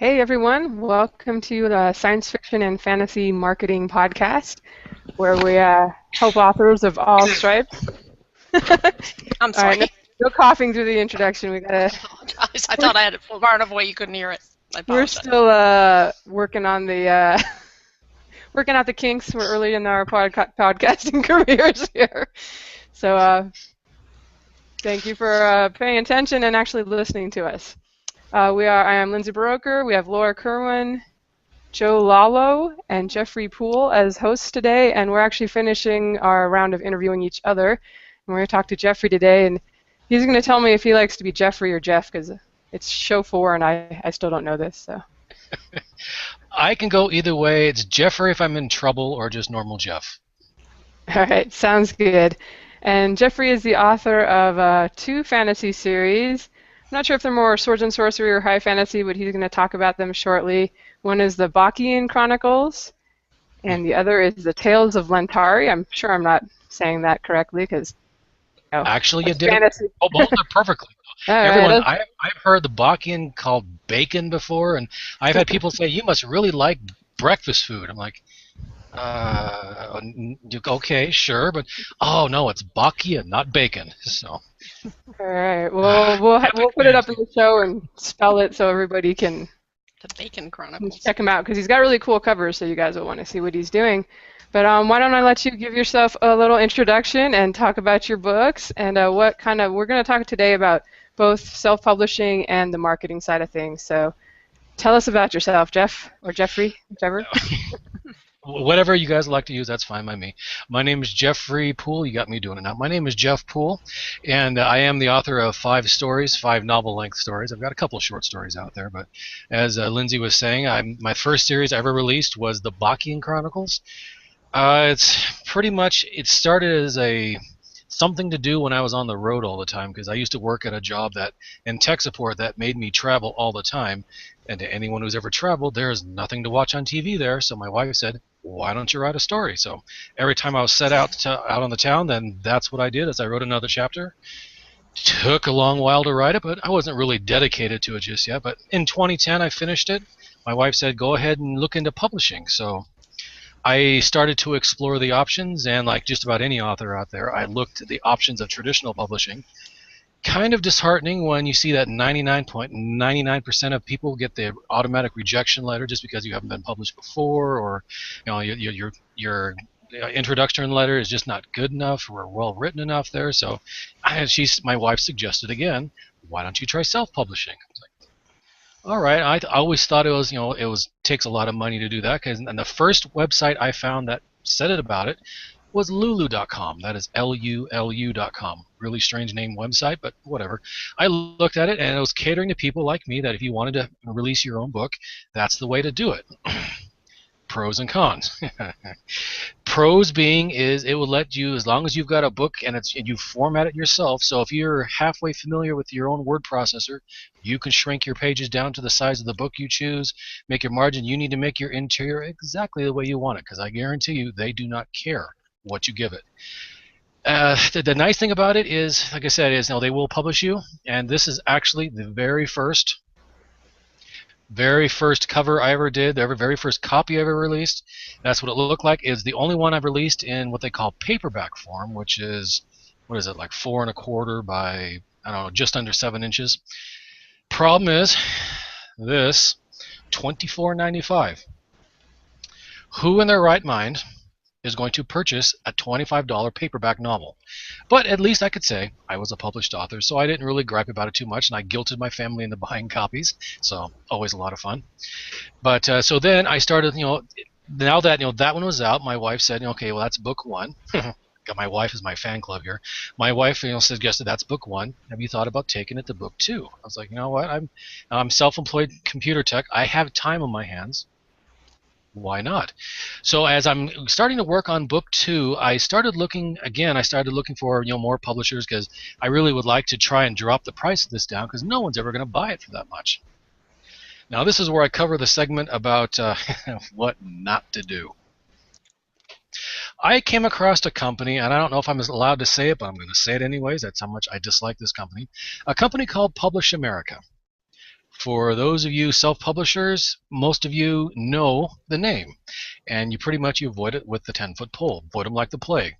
Hey everyone, welcome to the Science Fiction and Fantasy Marketing Podcast, where we help authors of all stripes. I'm All right, no, sorry. no coughing through the introduction. I apologize. I We're, thought I had it far enough away you couldn't hear it. I we're apologize. still working on the working out the kinks. We're early in our podcasting careers here, so thank you for paying attention and actually listening to us. I am Lindsay Baroker. We have Laura Kerwin, Joe Lalo, and Jeffrey Poole as hosts today, and we're actually finishing our round of interviewing each other. And we're going to talk to Jeffrey today, and he's going to tell me if he likes to be Jeffrey or Jeff, because it's show 4, and I still don't know this. So. I can go either way. It's Jeffrey if I'm in trouble, or just normal Jeff. All right, sounds good. And Jeffrey is the author of 2 fantasy series. I'm not sure if they're more swords and sorcery or high fantasy, but he's going to talk about them shortly. One is the Bachian Chronicles, and the other is the Tales of Lentari. I'm sure I'm not saying that correctly because Actually, you that's did. fantasy. Both are perfectly. All Everyone, right. I've heard the Bachian called bacon before, and I've had people say, you must really like breakfast food. I'm like, okay, sure, but oh no, it's Bachian, not bacon. So, All right. Well, we'll epic put it up in fantasy. the show and spell it so everybody can The Bacon Chronicles. check him out because he's got really cool covers, so you guys will want to see what he's doing. But why don't I let you give yourself a little introduction and talk about your books and what kind of we're going to talk today about both self-publishing and the marketing side of things. So tell us about yourself, Jeff or Jeffrey, whichever. Whatever you guys like to use, that's fine by me. My name is Jeffrey Poole. You got me doing it now. My name is Jeff Poole, and I am the author of 5 stories, 5 novel-length stories. I've got a couple of short stories out there, but as Lindsay was saying, my first series I ever released was the Bachian Chronicles. It's pretty much, it started as something to do when I was on the road all the time, because I used to work at a job that in tech support that made me travel all the time. And to anyone who's ever traveled, there's nothing to watch on TV there. So my wife said, "Why don't you write a story?" So every time I was set out on the town, then that's what I did. Is I wrote another chapter. Took a long while to write it, but I wasn't really dedicated to it just yet. But in 2010, I finished it. My wife said, "Go ahead and look into publishing." So I started to explore the options, and like just about any author out there, I looked at the options of traditional publishing. Kind of disheartening when you see that 99.99% of people get the automatic rejection letter just because you haven't been published before, or your introduction letter is just not good enough or well written enough there. So my wife suggested again, why don't you try self-publishing? I was like, all right. I always thought it takes a lot of money to do that, and the first website I found that said it about it was lulu.com. That is lulu.com. Really strange name website, but whatever. I looked at it, and it was catering to people like me that if you wanted to release your own book, that's the way to do it. Pros and cons. Pros being is it will let you, as long as you've got a book and you format it yourself. So if you're halfway familiar with your own word processor, you can shrink your pages down to the size of the book you choose, make your margin. You need to make your interior exactly the way you want it, because I guarantee you they do not care what you give it. The nice thing about it is, like I said, is they will publish you, and this is actually the very first cover I ever did, the very first copy I ever released. That's what it looked like. It's the only one I've released in what they call paperback form, which is, what is it, like 4.25 by, I don't know, just under 7 inches. Problem is, this, $24.95. Who in their right mind is going to purchase a $25 paperback novel? But at least I could say I was a published author, so I didn't really gripe about it too much, and I guilted my family into buying copies, so always a lot of fun. But so then I started, now that that one was out, my wife said, okay, well, that's book 1. Got my wife is my fan club here. My wife, suggested that's book 1. Have you thought about taking it to book 2? I was like, you know what? I'm self-employed computer tech. I have time on my hands. Why not? So as I'm starting to work on book 2, I started looking for more publishers, because I really would like to try and drop the price of this down, because no one's ever going to buy it for that much. Now this is where I cover the segment about what not to do. I came across a company, and I don't know if I'm allowed to say it, but I'm going to say it anyways. That's how much I dislike this company. A company called Publish America. For those of you self-publishers, most of you know the name, and you pretty much avoid it with the 10-foot pole. Avoid them like the plague.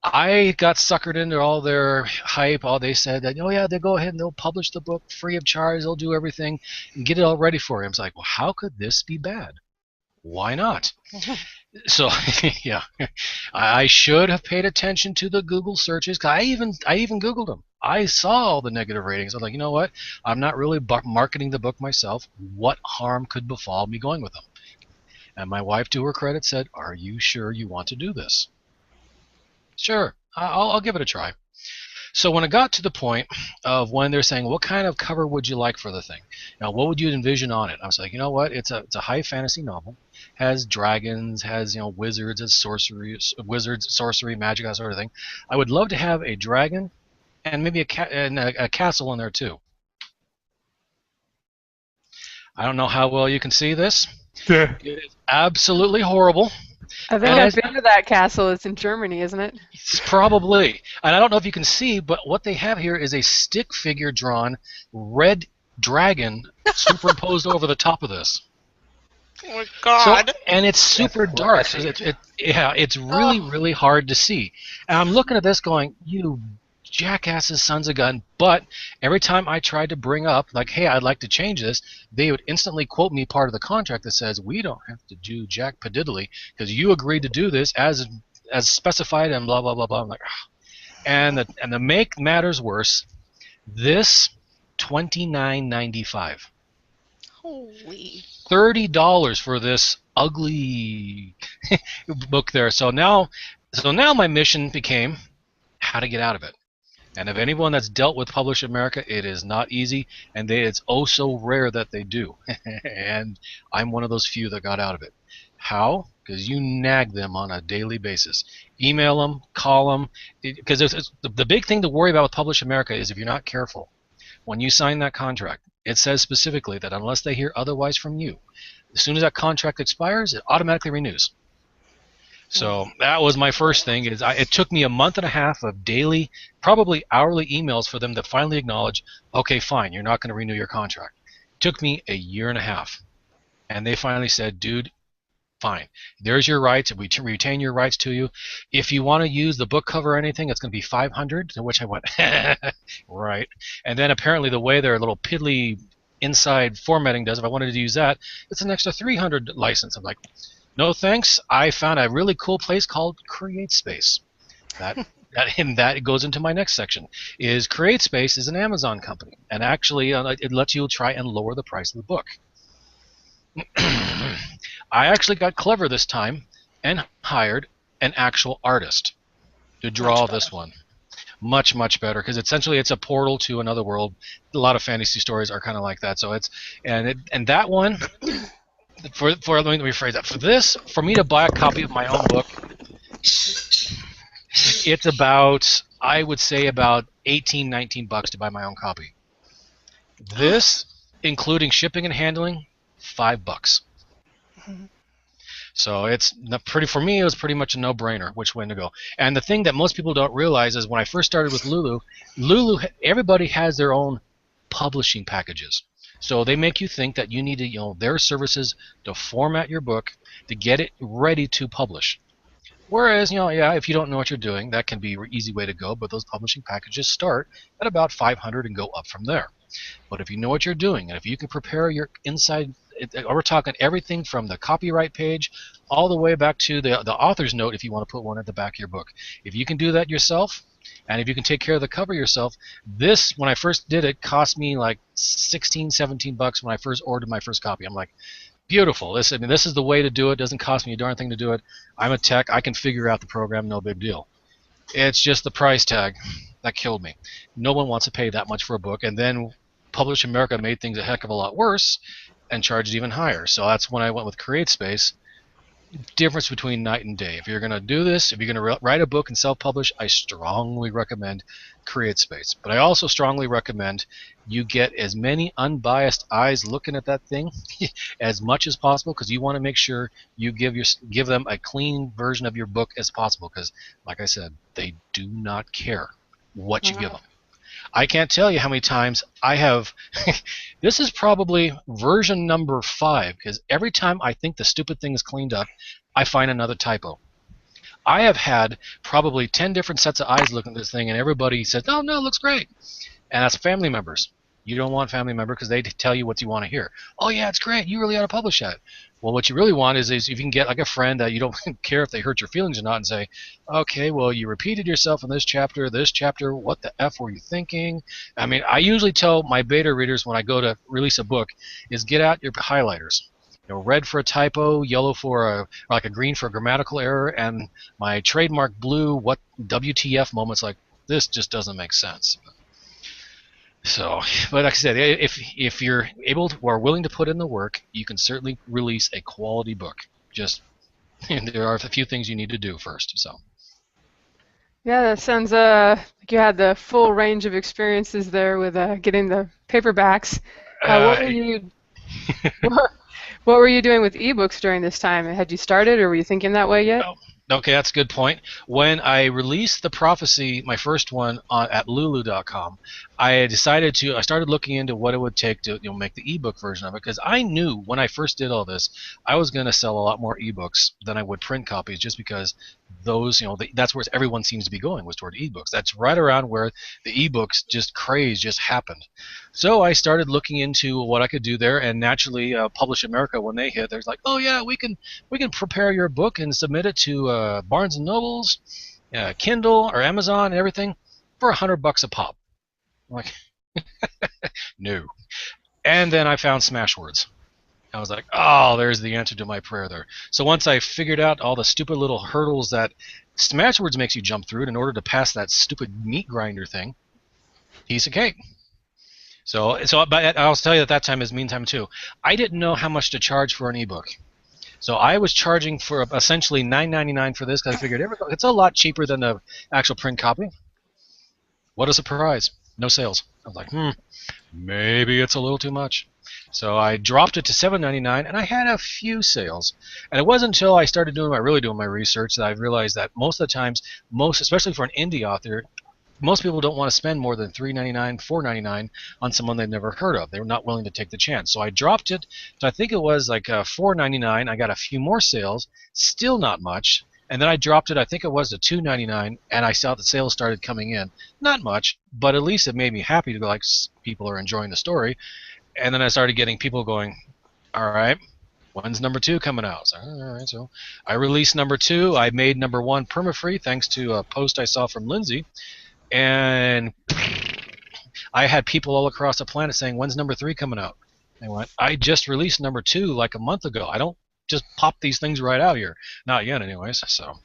I got suckered into all their hype. All they said that, oh yeah, they'll go ahead and they'll publish the book free of charge. They'll do everything and get it all ready for you. I was like, well, how could this be bad? Why not? So yeah, I should have paid attention to the Google searches. 'Cause I even Googled them. I saw all the negative ratings. I was like, you know what? I'm not really marketing the book myself. What harm could befall me going with them? And my wife, to her credit, said, "Are you sure you want to do this?" Sure, I'll give it a try. So when it got to the point of when they're saying, what kind of cover would you like for the thing? Now, what would you envision on it? I was like, you know what? It's a high fantasy novel. Has dragons, has wizards, has sorcery, magic, that sort of thing. I would love to have a dragon and maybe a castle in there too. I don't know how well you can see this. Yeah. It is absolutely horrible. I think I've been to that castle. It's in Germany, isn't it? It's probably. And I don't know if you can see, but what they have here is a stick figure drawn red dragon superimposed over the top of this. Oh my God. So, and it's super dark. So it's really, really hard to see. And I'm looking at this going, you jackasses, sons of gun. But every time I tried to bring up, like, hey, I'd like to change this, they would instantly quote me part of the contract that says, we don't have to do jack padiddly because you agreed to do this as specified and blah, blah, blah, blah. I'm like, ugh. And to make matters worse, this $29.95. Holy. $30 for this ugly book there. So now my mission became how to get out of it. And if anyone that's dealt with Publish America, it is not easy, and it's oh so rare that they do. And I'm one of those few that got out of it. How? Because you nag them on a daily basis. Email them, call them, because the big thing to worry about with Publish America is if you're not careful. When you sign that contract, it says specifically that unless they hear otherwise from you, as soon as that contract expires, it automatically renews. So that was my first thing. It took me a month and a half of daily, probably hourly emails for them to finally acknowledge, okay, fine, you're not going to renew your contract. It took me a year and a half. And they finally said, dude, fine. There's your rights. We retain your rights to you. If you want to use the book cover or anything, it's going to be $500, to which I went, right. And then apparently the way their little piddly inside formatting does, if I wanted to use that, it's an extra $300 license. I'm like, no thanks. I found a really cool place called CreateSpace. That goes into my next section. Is CreateSpace is an Amazon company, and actually it lets you try and lower the price of the book. I actually got clever this time and hired an actual artist to draw this one. Much, much better, because essentially it's a portal to another world. A lot of fantasy stories are kind of like that. So and that one. Let me rephrase that. For me to buy a copy of my own book, it's about, I would say, about $18, $19 to buy my own copy. This, including shipping and handling, $5. So it's for me, it was pretty much a no-brainer which way to go. And the thing that most people don't realize is when I first started with Lulu, everybody has their own publishing packages. So they make you think that you need to, their services to format your book to get it ready to publish. Whereas, if you don't know what you're doing, that can be an easy way to go, but those publishing packages start at about $500 and go up from there. But if you know what you're doing, and if you can prepare your inside, we're talking everything from the copyright page all the way back to the author's note if you want to put one at the back of your book. If you can do that yourself, and if you can take care of the cover yourself, this, when I first did it, cost me like $16, $17 when I first ordered my first copy. I'm like, beautiful. This is the way to do it. Doesn't cost me a darn thing to do it. I'm a tech. I can figure out the program. No big deal. It's just the price tag that killed me. No one wants to pay that much for a book. And then Publish America made things a heck of a lot worse and charged even higher. So that's when I went with CreateSpace. Difference between night and day. If you're going to do this, if you're going to write a book and self-publish, I strongly recommend CreateSpace. But I also strongly recommend you get as many unbiased eyes looking at that thing as much as possible, because you want to make sure you give them a clean version of your book as possible, because, like I said, they do not care what you give them. I can't tell you how many times I have. This is probably version number 5, because every time I think the stupid thing is cleaned up, I find another typo. I have had probably 10 different sets of eyes looking at this thing, and everybody says, "Oh no, it looks great." And that's family members. You don't want family member because they tell you what you want to hear. "Oh yeah, it's great. You really ought to publish that." Well, what you really want is if you can get like a friend that you don't care if they hurt your feelings or not, and say, "Okay, well, you repeated yourself in this chapter. This chapter. What the f were you thinking?" I mean, I usually tell my beta readers when I go to release a book is get out your highlighters. Red for a typo, yellow for a green for a grammatical error, and my trademark blue. What WTF moments like this just doesn't make sense. So, but like I said, if you're able to, or willing to put in the work, you can certainly release a quality book. Just there are a few things you need to do first. So. Yeah, that sounds like you had the full range of experiences there with getting the paperbacks. What were you what, what were you doing with ebooks during this time? Had you started, or were you thinking that way yet? Okay, that's a good point. When I released The Prophecy, my first one at lulu.com, I started looking into what it would take to make the ebook version of it, because I knew when I first did all this, I was going to sell a lot more ebooks than I would print copies, just because those, that's where everyone seems to be going, was toward ebooks. That's right around where the ebooks craze just happened. So I started looking into what I could do there, and naturally, Publish America, when they hit, there's like, "Oh yeah, we can prepare your book and submit it to Barnes and Nobles, Kindle, or Amazon, and everything for $100 a pop." I'm like, no. And then I found Smashwords. I was like, oh, there's the answer to my prayer there. So once I figured out all the stupid little hurdles that Smashwords makes you jump through in order to pass that stupid meat grinder thing, piece of cake. So, but I'll tell you at that time is meantime too. I didn't know how much to charge for an ebook. So I was charging for essentially $9.99 for this, because I figured it's a lot cheaper than the actual print copy. What a surprise. No sales. I was like, maybe it's a little too much. So I dropped it to $7.99, and I had a few sales. And it wasn't until I started really doing my research that I realized that most of the times, especially for an indie author, most people don't want to spend more than $3.99, $4.99 on someone they've never heard of. They were not willing to take the chance. So I dropped it. So I think it was like $4.99. I got a few more sales, still not much. And then I dropped it. I think it was to $2.99, and I saw the sales started coming in. Not much, but at least it made me happy to like people are enjoying the story. And then I started getting people going, "All right, when's number 2 coming out?" So, all right, so I released number 2. I made number 1 perma-free thanks to a post I saw from Lindsay. And I had people all across the planet saying, "When's number 3 coming out?" I went, "I just released number 2 like a month ago. I don't just pop these things right out here. Not yet, anyways." So,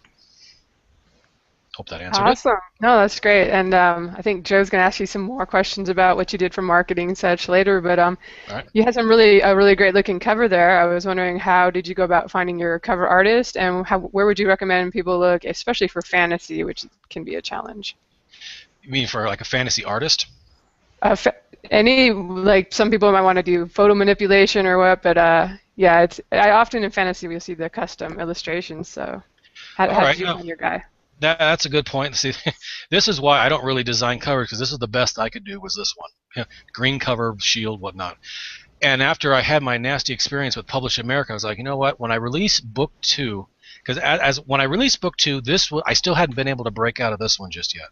hope that answered it. Awesome. No, that's great. And I think Joe's going to ask you some more questions about what you did for marketing and such later. But Right. you had a really great looking cover there. I was wondering, how did you go about finding your cover artist, and where would you recommend people look, especially for fantasy, which can be a challenge? You mean for like a fantasy artist? Like some people might want to do photo manipulation or what, but yeah, I often in fantasy we'll see the custom illustrations. So how did you find your guy? That's a good point. See, this is why I don't really design covers, because this is the best I could do was this one. Green cover, shield, whatnot. And after I had my nasty experience with Publish America, I was like, you know what? When I release book 2, because when I released book 2, I still hadn't been able to break out of this one just yet.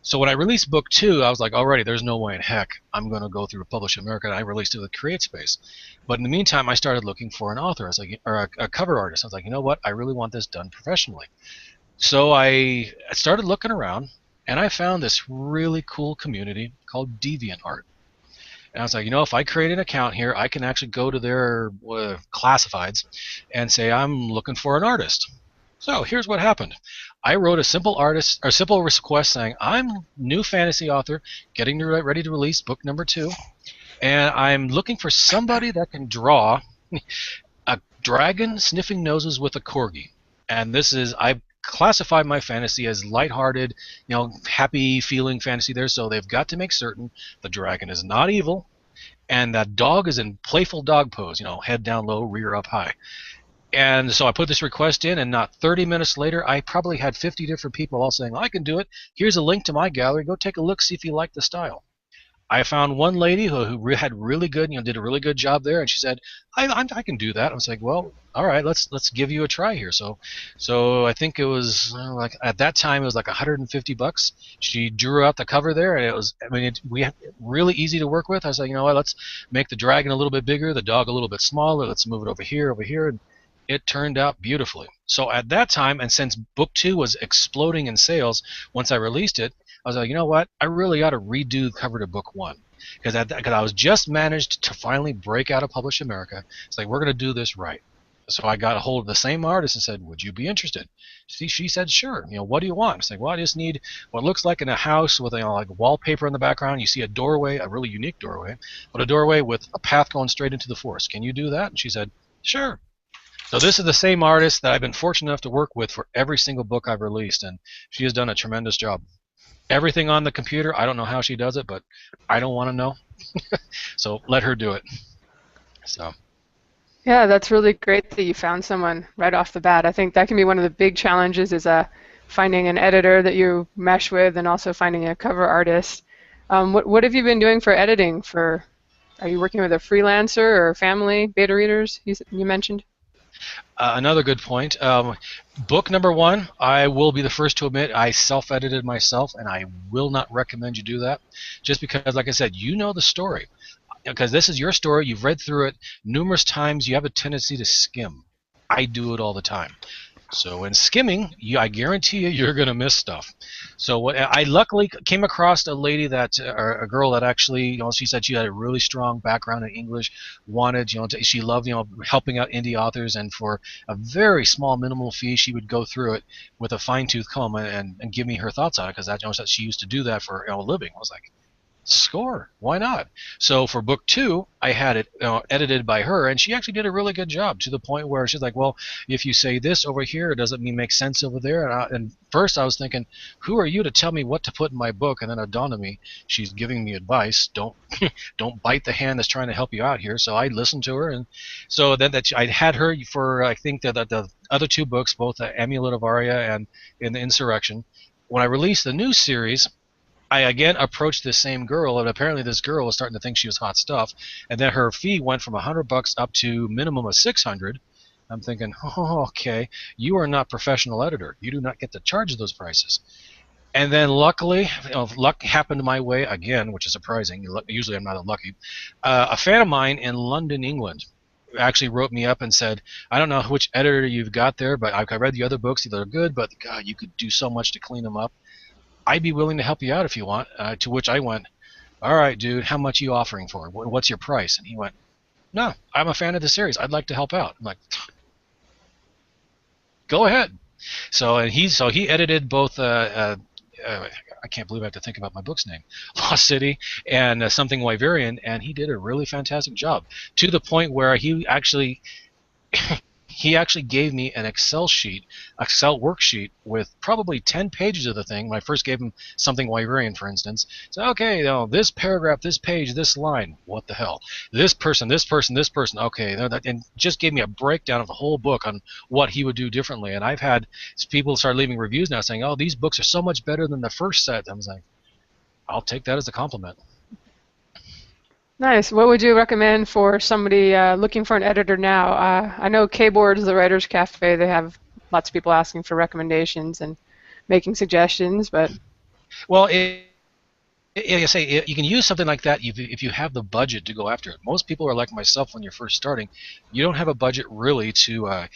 So when I released book 2, I was like, already, there's no way in heck I'm going to go through Publish America, and I released it with CreateSpace. But in the meantime, I started looking for an author. I was like, or a cover artist. I was like, you know what? I really want this done professionally. So I started looking around, and I found this really cool community called DeviantArt. And I was like, if I create an account here, I can actually go to their classifieds and say I'm looking for an artist. So here's what happened. I wrote a simple request saying I'm new fantasy author, getting ready to release book number 2, and I'm looking for somebody that can draw a dragon sniffing noses with a corgi. And I classify my fantasy as lighthearted, happy feeling fantasy there. So they've got to make certain the dragon is not evil, and that dog is in playful dog pose, head down low, rear up high. And so I put this request in, and not 30 minutes later, I probably had 50 different people all saying, I can do it. Here's a link to my gallery. Go take a look, see if you like the style. I found one lady who had really good, did a really good job there, and she said, I can do that. I was like, well, all right, let's give you a try here. So I think it was like at that time it was like $150. She drew out the cover there, and it was, we had really easy to work with. I was like, you know what, let's make the dragon a little bit bigger, the dog a little bit smaller. Let's move it over here, and it turned out beautifully. So at that time, and since book 2 was exploding in sales once I released it, I was like, you know what? I really ought to redo the cover to book 1 because I was just managed to finally break out of Publish America. It's like, we're going to do this right. So I got a hold of the same artist and said, would you be interested? She said, sure. What do you want? It's like, well, I just need what looks like in a house with like wallpaper in the background. You see a doorway, a really unique doorway, but a doorway with a path going straight into the forest. Can you do that? And she said, sure. So this is the same artist that I've been fortunate enough to work with for every single book I've released, and she has done a tremendous job. Everything on the computer, I don't know how she does it, but I don't want to know. So let her do it. So. Yeah, that's really great that you found someone right off the bat. I think that can be one of the big challenges is finding an editor that you mesh with and also finding a cover artist. What have you been doing for editing? Are you working with a freelancer or family beta readers you mentioned? Another good point. Book number 1, I will be the first to admit I self-edited myself, and I will not recommend you do that, just because, like I said, you know the story. Because this is your story, you've read through it numerous times, you have a tendency to skim. I do it all the time. So in skimming, I guarantee you're going to miss stuff. So I luckily came across a lady or a girl that actually, she said she had a really strong background in English, wanted, she loved, helping out indie authors, and for a very small minimal fee, she would go through it with a fine-tooth comb and give me her thoughts on it, because she used to do that for a living. I was like, score, why not? So for book 2, I had it edited by her, and she actually did a really good job, to the point where she's like, well, if you say this over here, it doesn't make sense over there. And first I was thinking, who are you to tell me what to put in my book? And then it dawned on me, she's giving me advice. Don't bite the hand that's trying to help you out here. So I listened to her, and so then I had her for, I think, the other 2 books, both the Amulet of Arya and in the Insurrection. When I released the new series, I again approached this same girl, and apparently this girl was starting to think she was hot stuff, and then her fee went from $100 up to minimum of $600. I'm thinking, oh, okay, you are not professional editor. You do not get to charge those prices. And then luckily, luck happened my way again, which is surprising. Usually I'm not unlucky. A fan of mine in London, England, actually wrote me up and said, I don't know which editor you've got there, but I read the other books. They're good, but God, you could do so much to clean them up. I'd be willing to help you out if you want. To which I went, all right, dude, how much are you offering for it? What's your price? And he went, no, I'm a fan of the series. I'd like to help out. I'm like, go ahead. So he edited both. I can't believe I have to think about my book's name, Lost City and Something Wyverian, and he did a really fantastic job, to the point where he actually gave me an Excel worksheet with probably 10 pages of the thing. When I first gave him Something Wyverian, for instance, so okay, this paragraph, this page, this line, what the hell? This person, okay, and just gave me a breakdown of the whole book on what he would do differently. And I've had people start leaving reviews now saying, oh, these books are so much better than the first set. I was like, I'll take that as a compliment. Nice. What would you recommend for somebody looking for an editor now? I know Kboard is the Writers Cafe. They have lots of people asking for recommendations and making suggestions, but... Well, you can use something like that if you have the budget to go after it. Most people are like myself when you're first starting. You don't have a budget really to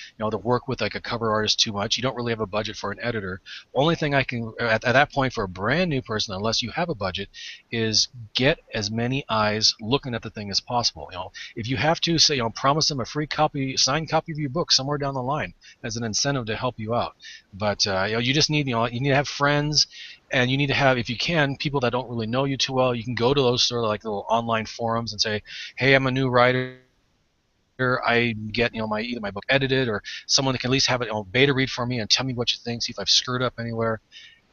work with like a cover artist too much. You don't really have a budget for an editor. Only thing I can at that point for a brand new person, unless you have a budget, is get as many eyes looking at the thing as possible. If you have to say, promise them a free signed copy of your book somewhere down the line as an incentive to help you out. But you just need you need to have friends. And you need to have, if you can, people that don't really know you too well. You can go to those sort of like little online forums and say, hey, I'm a new writer. I get either my book edited, or someone that can at least have it beta read for me and tell me what you think, see if I've screwed up anywhere.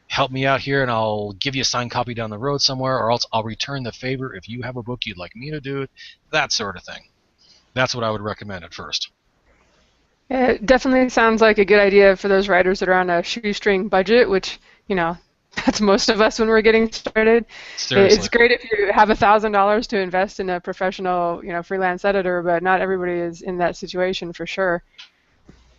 Help me out here, and I'll give you a signed copy down the road somewhere, or else I'll return the favor if you have a book you'd like me to do it. That sort of thing. That's what I would recommend at first. It definitely sounds like a good idea for those writers that are on a shoestring budget, which, you know, that's most of us when we're getting started. It's Seriously. great if you have $1,000 to invest in a professional, freelance editor, but not everybody is in that situation for sure.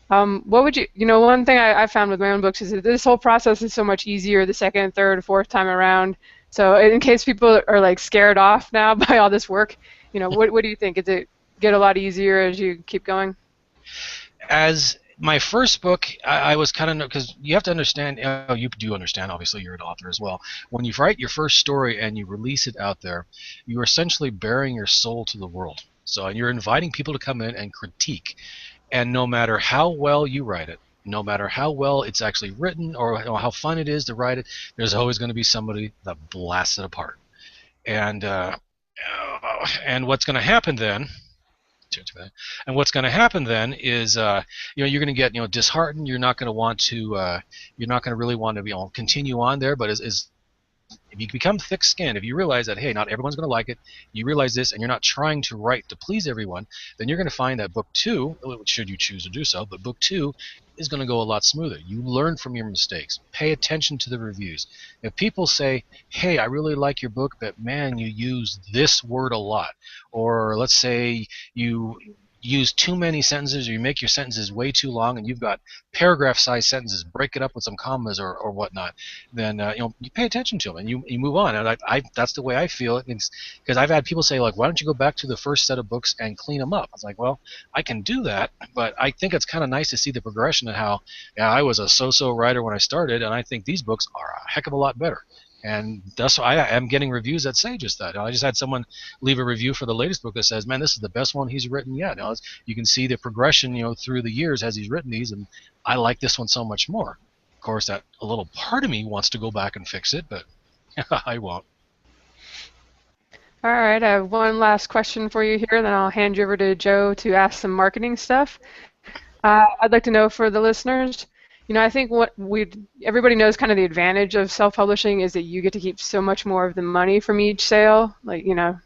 What would one thing I found with my own books is that this whole process is so much easier the second, third, fourth time around. So in case people are like scared off now by all this work, what do you think? Does it get a lot easier as you keep going? As my first book, I was kind of, because you have to understand, you do understand, obviously you're an author as well. When you write your first story and you release it out there, you're essentially bearing your soul to the world. So you're inviting people to come in and critique. And no matter how well you write it, no matter how well it's actually written or how fun it is to write it, there's always going to be somebody that blasts it apart. And and what's going to happen then and what's going to happen then is, you're going to get, disheartened. You're not going to want to, you're not going to really want to, continue on there. But as if you become thick-skinned, if you realize that, hey, not everyone's going to like it, you realize this, and you're not trying to write to please everyone, then you're going to find that book two, should you choose to do so, but book two is going to go a lot smoother. You learn from your mistakes. Pay attention to the reviews. If people say, hey, I really like your book, but man, you use this word a lot, or let's say you use too many sentences, or you make your sentences way too long, and you've got paragraph-sized sentences, break it up with some commas or whatnot, then you pay attention to them and you move on. And that's the way I feel it, because I've had people say, like, why don't you go back to the first set of books and clean them up? I was like, well, I can do that, but I think it's kind of nice to see the progression of how, yeah, I was a so-so writer when I started, and I think these books are a heck of a lot better. And thus I am getting reviews that say just that. I just had someone leave a review for the latest book that says, man, this is the best one he's written yet. You can see the progression, through the years as he's written these, and I like this one so much more. Of course, that a little part of me wants to go back and fix it, but I won't. All right, I have one last question for you here, then I'll hand you over to Joe to ask some marketing stuff. I'd like to know for the listeners, I think everybody knows kind of the advantage of self-publishing is that you get to keep so much more of the money from each sale, like, 70%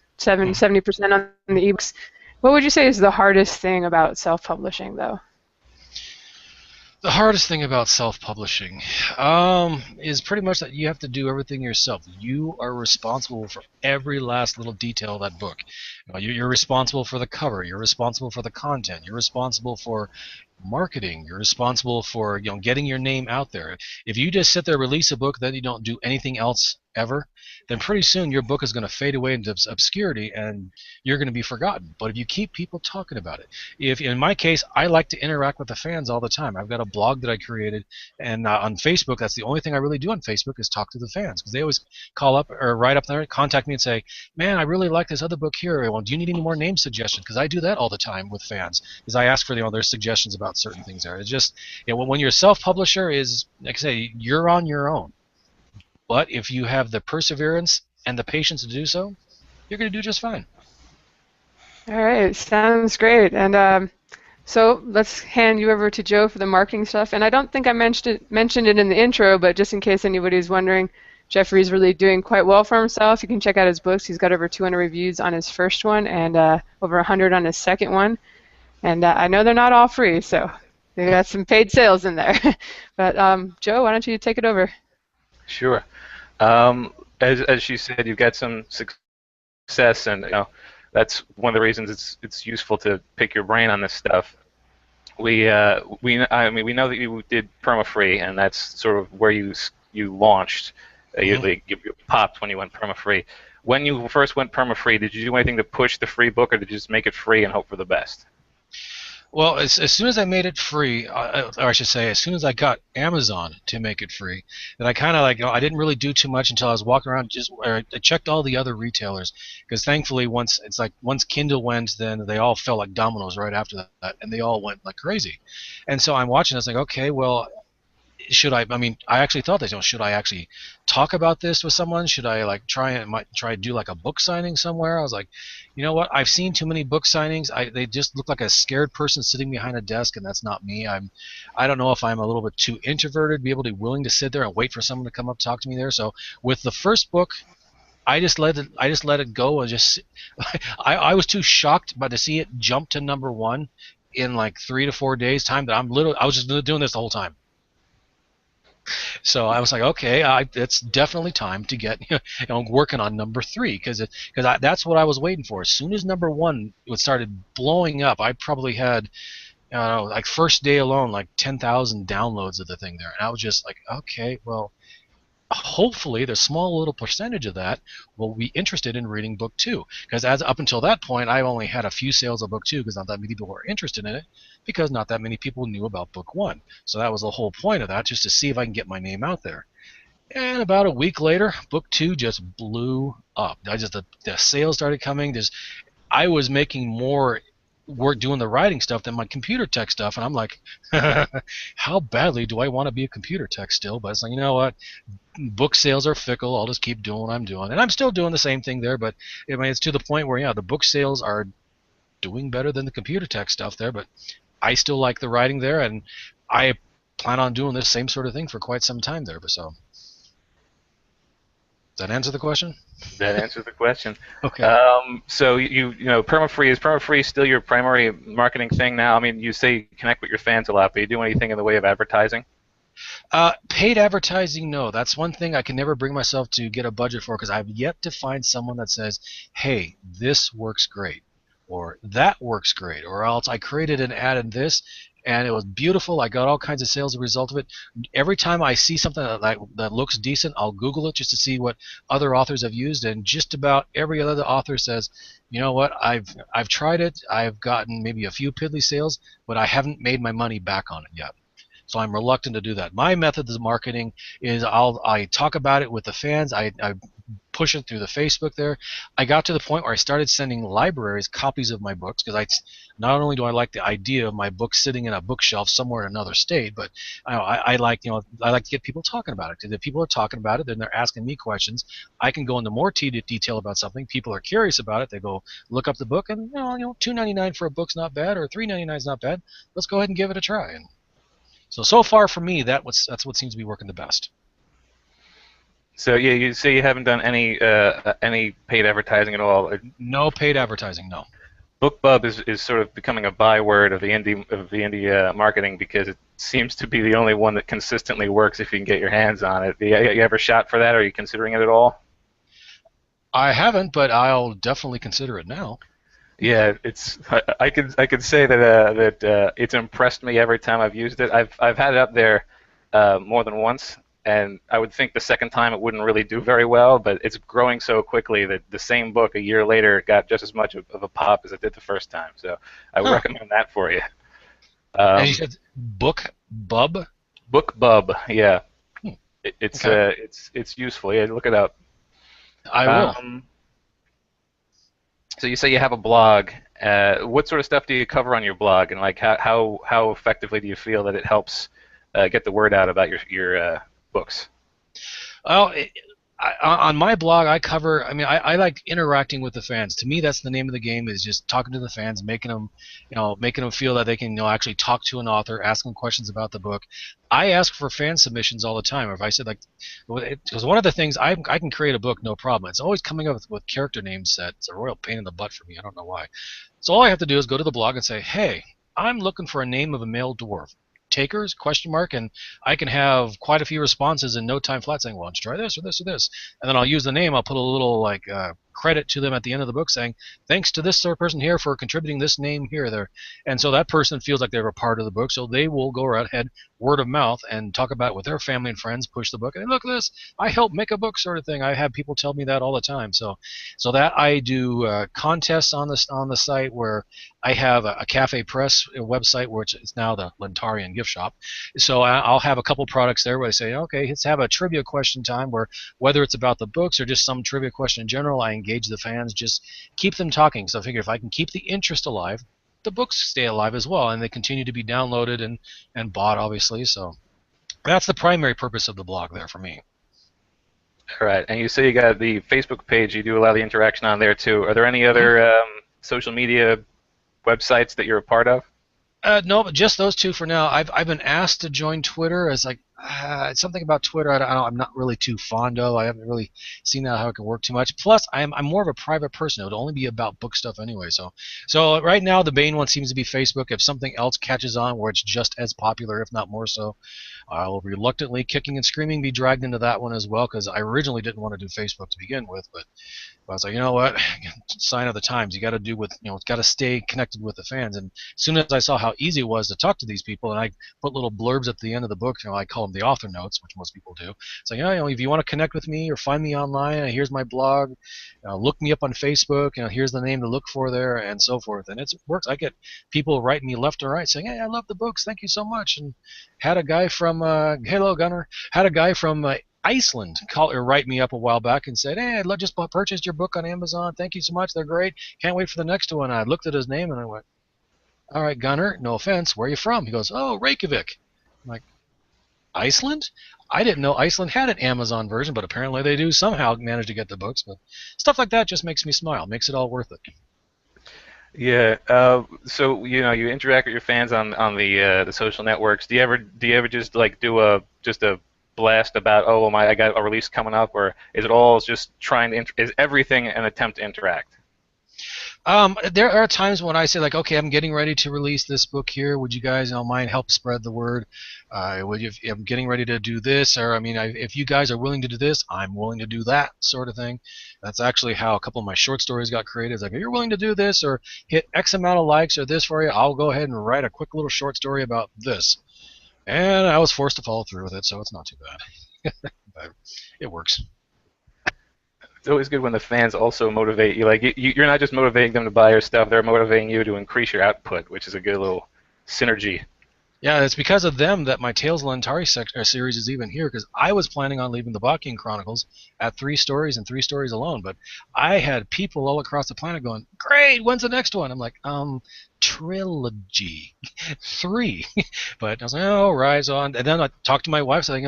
on the ebooks. What would you say is the hardest thing about self-publishing, though? The hardest thing about self-publishing is pretty much that you have to do everything yourself. You are responsible for every last little detail of that book. You're responsible for the cover. You're responsible for the content. You're responsible for marketing. You're responsible for getting your name out there. If you just sit there, release a book, then you don't do anything else ever, then pretty soon your book is going to fade away into obscurity and you're going to be forgotten. But if you keep people talking about it, if in my case, I like to interact with the fans all the time. I've got a blog that I created, and on Facebook, that's the only thing I really do on Facebook is talk to the fans, because they always call up or write up there, contact me and say, man, I really like this other book here. Well, do you need any more name suggestions? Because I do that all the time with fans, because I ask for their suggestions about certain things there. It's just, when you're a self-publisher, is like I say, you're on your own. But if you have the perseverance and the patience to do so, you're going to do just fine. All right, sounds great. And so let's hand you over to Joe for the marketing stuff. And I don't think I mentioned it in the intro, but just in case anybody's wondering, Jeffrey's really doing quite well for himself. You can check out his books. He's got over 200 reviews on his first one and over 100 on his second one. And I know they're not all free, so they got some paid sales in there. But Joe, why don't you take it over? Sure. As she said, you've got some success, and that's one of the reasons it's useful to pick your brain on this stuff. We know that you did perma-free, and that's sort of where you launched. You popped when you went perma-free. When you first went perma-free, did you do anything to push the free book, or did you just make it free and hope for the best? Well, as soon as I made it free, or I should say, as soon as I got Amazon to make it free, then I kind of I didn't really do too much until I was walking around. I checked all the other retailers, because thankfully once Kindle went, then they all fell like dominoes right after that, and they all went like crazy. And so I'm watching. I was like, okay, well, I actually thought this, should I actually talk about this with someone? Should I try to do a book signing somewhere? I was like, you know what? I've seen too many book signings. They just look like a scared person sitting behind a desk, and that's not me. I don't know if I'm a little bit too introverted to be willing to sit there and wait for someone to come up talk to me there. So with the first book, I just let it go, and I was too shocked to see it jump to #1. in like 3 to 4 days time that I was just doing this the whole time. So I was like, okay, it's definitely time to get working on number 3 because that's what I was waiting for. As soon as number 1 started blowing up, I probably had, I don't know, like first day alone, like 10,000 downloads of the thing there, and I was just like, okay, well, hopefully the small little percentage of that will be interested in reading book 2, because as up until that point I only had a few sales of book 2 because not that many people were interested in it, because not that many people knew about book 1. So that was the whole point of that, just to see if I can get my name out there. And about a week later, book 2 just blew up. The sales started coming. I was making more work doing the writing stuff than my computer tech stuff, and I'm like, how badly do I want to be a computer tech still? But it's like, you know what, book sales are fickle. I'll just keep doing what I'm doing, and I'm still doing the same thing there. But I mean, it's to the point where the book sales are doing better than the computer tech stuff there. But I still like the writing there, and I plan on doing this same sort of thing for quite some time there. So, does that answer the question? That answers the question. Okay. So you know, perma-free still your primary marketing thing now? I mean, you say you connect with your fans a lot, but you do anything in the way of advertising? Paid advertising, no. That's one thing I can never bring myself to get a budget for, because I've yet to find someone that says, hey, this works great, or that works great, or else I created an ad in this and it was beautiful. I got all kinds of sales as a result of it. Every time I see something that looks decent, I'll Google it just to see what other authors have used, and just about every other author says, you know what, I've tried it, I've gotten maybe a few piddly sales, but I haven't made my money back on it yet. So I'm reluctant to do that. My method of marketing is I talk about it with the fans. I push it through the Facebook there. I got to the point where I started sending libraries copies of my books, because not only do I like the idea of my book sitting in a bookshelf somewhere in another state, but I like to get people talking about it. Because if people are talking about it, then they're asking me questions. I can go into more detail about something. People are curious about it. They go look up the book, and $2.99 for a book's not bad, or $3.99 is not bad. Let's go ahead and give it a try. And so far for me, that's what seems to be working the best. So yeah, you say you haven't done any paid advertising at all. No paid advertising, no. BookBub is sort of becoming a byword of the indie marketing, because it seems to be the only one that consistently works if you can get your hands on it. You ever shot for that? Or are you considering it at all? I haven't, but I'll definitely consider it now. Yeah, I could say that it's impressed me every time I've used it. I've had it up there more than once, and I would think the second time it wouldn't really do very well, but it's growing so quickly that the same book a year later got just as much of a pop as it did the first time. So I would recommend that for you. And you said BookBub? BookBub, yeah. Hmm. It's useful. Yeah, look it up. I will. So you say you have a blog. What sort of stuff do you cover on your blog, and like how effectively do you feel that it helps get the word out about your books? Well, on my blog, I cover. I mean, I like interacting with the fans. To me, that's the name of the game, is just talking to the fans, making them feel that they can actually talk to an author, ask them questions about the book. I ask for fan submissions all the time. Or if I said because one of the things I can create a book, no problem. It's always coming up with character names that's a royal pain in the butt for me. I don't know why. So all I have to do is go to the blog and say, hey, I'm looking for a name of a male dwarf. Takers? ? And I can have quite a few responses in no time flat saying, well, let's try this or this or this. And then I'll use the name. I'll put a little credit to them at the end of the book saying, thanks to this sort of person here for contributing this name here or there. And so that person feels like they're a part of the book, so they will go right ahead, word of mouth, and talk about it with their family and friends, push the book, and look at this, I helped make a book sort of thing. I have people tell me that all the time. So that I do contests on the site, where I have a Cafe Press website, which is now the Lentarian gift shop. So I'll have a couple products there where I say, okay, let's have a trivia question time, where whether it's about the books or just some trivia question in general, I engage the fans, just keep them talking. So I figure if I can keep the interest alive, the books stay alive as well, and they continue to be downloaded and bought, obviously. So that's the primary purpose of the blog there for me. All right, and you say you got the Facebook page. You do a lot of the interaction on there too. Are there any other social media websites that you're a part of? No, but just those two for now. I've been asked to join Twitter, as It's something about Twitter I'm not really too fond of. I haven't really seen how it can work too much. Plus, I'm more of a private person. It would only be about book stuff anyway. So right now the main one seems to be Facebook. If something else catches on where it's just as popular, if not more so, I will reluctantly, kicking and screaming, be dragged into that one as well, because I originally didn't want to do Facebook to begin with, but I was like, you know what, sign of the times. You got to do with, got to stay connected with the fans. And as soon as I saw how easy it was to talk to these people, and I put little blurbs at the end of the book, I call them the author notes, which most people do. So, if you want to connect with me or find me online, here's my blog, look me up on Facebook, here's the name to look for there, and so forth. And it works. I get people writing me left and right saying, hey, I love the books, thank you so much. And had a guy from, hello Gunner, had a guy from Iceland write me up a while back and said, hey, I just purchased your book on Amazon. Thank you so much. They're great. Can't wait for the next one. I looked at his name and I went, all right, Gunnar, no offense. Where are you from? He goes, oh, Reykjavik. I'm like, Iceland? I didn't know Iceland had an Amazon version, but apparently they do somehow manage to get the books. But stuff like that just makes me smile, makes it all worth it. Yeah. So you interact with your fans on the social networks. Do you ever just like do a blast about, oh, I got a release coming up, or is it all just trying to is everything an attempt to interact? There are times when I say, like, okay, I'm getting ready to release this book here. Would you guys mind help spread the word? If I'm getting ready to do this, or if you guys are willing to do this, I'm willing to do that, sort of thing. That's actually how a couple of my short stories got created. It's like, if you're willing to do this or hit X amount of likes or this for you, I'll go ahead and write a quick little short story about this. And I was forced to follow through with it, so it's not too bad. But it works. It's always good when the fans also motivate you. Like you're not just motivating them to buy your stuff; they're motivating you to increase your output, which is a good little synergy. Yeah, it's because of them that my Tales of Lantari series is even here, because I was planning on leaving the Bakian Chronicles at 3 stories and 3 stories alone, but I had people all across the planet going, great, when's the next one? I'm like, trilogy, 3. But I was like, oh, right. So, and then I talked to my wife, saying,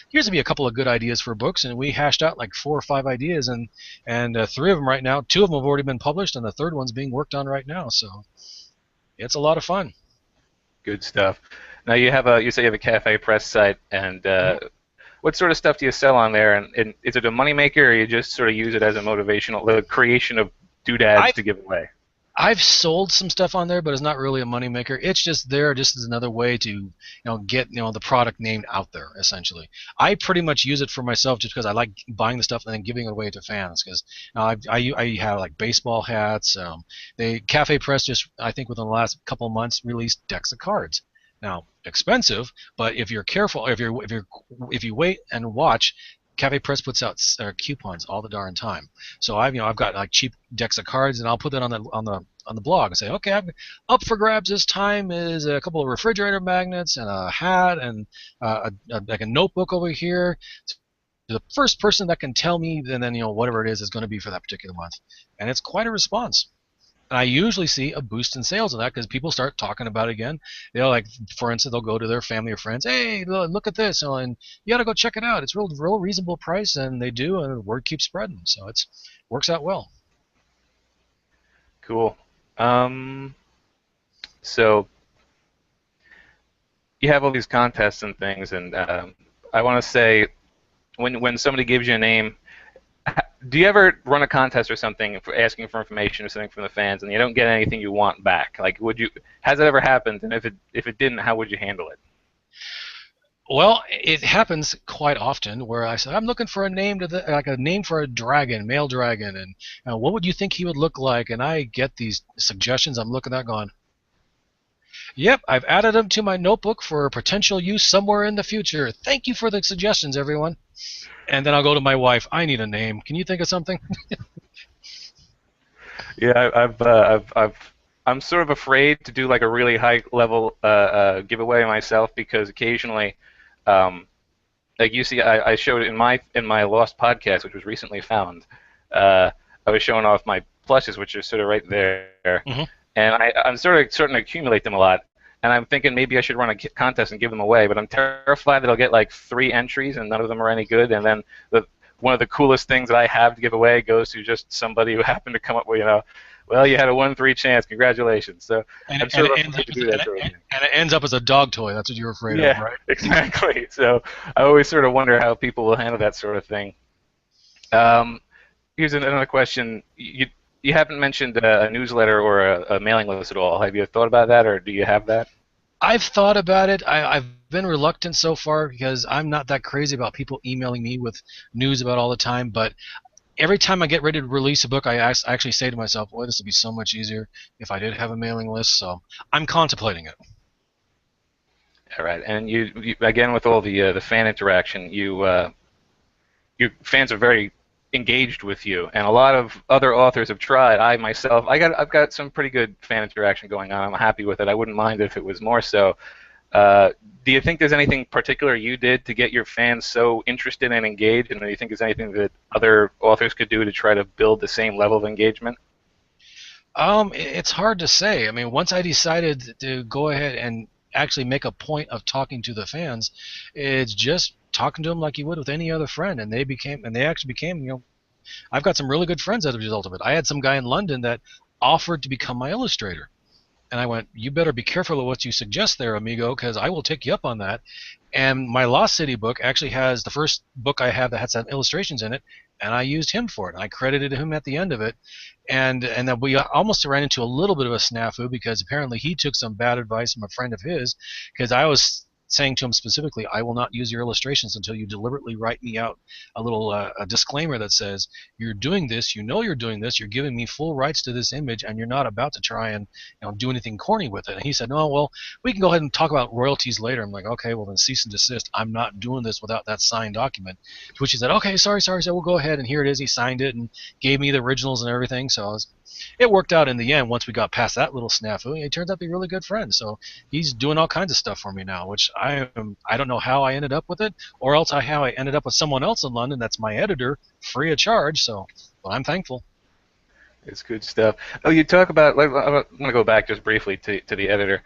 here's to be a couple of good ideas for books, and we hashed out like 4 or 5 ideas, and 3 of them right now, 2 of them have already been published, and the 3rd one's being worked on right now, so it's a lot of fun. Good stuff. Now you say you have a cafe press site, and what sort of stuff do you sell on there? And is it a moneymaker, or you just sort of use it as a motivational, the creation of doodads to give away? I've sold some stuff on there, but it's not really a moneymaker. It's just there just as another way to get the product named out there, essentially. I pretty much use it for myself just because I like buying the stuff and then giving it away to fans. Because I have like baseball hats. Cafe Press just, I think within the last couple of months, released decks of cards. Now, expensive, but if you're careful, if you wait and watch, Cafe Press puts out coupons all the darn time. So I've got like cheap decks of cards, and I'll put that on the blog and say, okay, I'm up for grabs this time is a couple of refrigerator magnets and a hat and like a notebook over here. The first person that can tell me, and then whatever it is going to be for that particular month, and it's quite a response. And I usually see a boost in sales of that because people start talking about it again. Like, for instance, they'll go to their family or friends, hey, look at this, and you got to go check it out. It's real reasonable price, and they do, and the word keeps spreading. So it works out well. Cool. So you have all these contests and things, and I want to say, when somebody gives you a name, do you ever run a contest or something for asking for information or something from the fans, and you don't get anything you want back? Like, has that ever happened? And if it didn't, how would you handle it? Well, it happens quite often where I say, I'm looking for a name a name for a dragon, male dragon, and what would you think he would look like? And I get these suggestions. I'm looking at going, yep, I've added them to my notebook for potential use somewhere in the future. Thank you for the suggestions, everyone. And then I'll go to my wife. I need a name. Can you think of something? Yeah, I'm sort of afraid to do like a really high level giveaway myself, because occasionally, like you see, I showed it in my Lost podcast, which was recently found. I was showing off my plushes, which are sort of right there, and I'm sort of starting to accumulate them a lot. And I'm thinking maybe I should run a contest and give them away, but I'm terrified that I'll get like 3 entries and none of them are any good, and then one of the coolest things that I have to give away goes to just somebody who happened to come up with well, you had a 1-3 chance. Congratulations. So And, I'm sure and, it I'm ends afraid up to as, do that sort of thing. and it ends up as a dog toy. That's what you're afraid of, Yeah, right? exactly. So I always sort of wonder how people will handle that sort of thing. Um, Here's another question. You haven't mentioned a newsletter or a mailing list at all. Have you thought about that, or do you have that? I've thought about it. I've been reluctant so far because I'm not that crazy about people emailing me with news about all the time. But every time I get ready to release a book, I actually say to myself, boy, this would be so much easier if I did have a mailing list. So I'm contemplating it. All right. And you again with all the fan interaction, your fans are very engaged with you, and a lot of other authors have tried. I myself, I've got some pretty good fan interaction going on. I'm happy with it. I wouldn't mind if it was more so. Do you think there's anything particular you did to get your fans so interested and engaged, and do you think there's anything that other authors could do to try to build the same level of engagement? It's hard to say. I mean, once I decided to go ahead and actually make a point of talking to the fans, it's just talking to them like you would with any other friend, and they actually became, I've got some really good friends as a result of it. I had some guy in London that offered to become my illustrator. And I went, you better be careful of what you suggest there, amigo, because I will take you up on that. And my Lost City book actually has the first book I have that had some illustrations in it, and I used him for it. And I credited him at the end of it. And then we almost ran into a little bit of a snafu because apparently he took some bad advice from a friend of his, because I was saying to him specifically, I will not use your illustrations until you deliberately write me out a little a disclaimer that says, you're doing this, you're doing this, you're giving me full rights to this image, and you're not about to try and do anything corny with it. And he said, no, well, we can go ahead and talk about royalties later. I'm like, okay, well then cease and desist. I'm not doing this without that signed document. To which he said, okay, sorry. So we'll go ahead, and here it is. He signed it and gave me the originals and everything. So it worked out in the end. Once we got past that little snafu, he turned out to be a really good friend. So he's doing all kinds of stuff for me now, which I don't know how I ended up with it, or else how I ended up with someone else in London that's my editor, free of charge. So, but I'm thankful. It's good stuff. Oh, you talk about, like, I'm going to go back just briefly to the editor.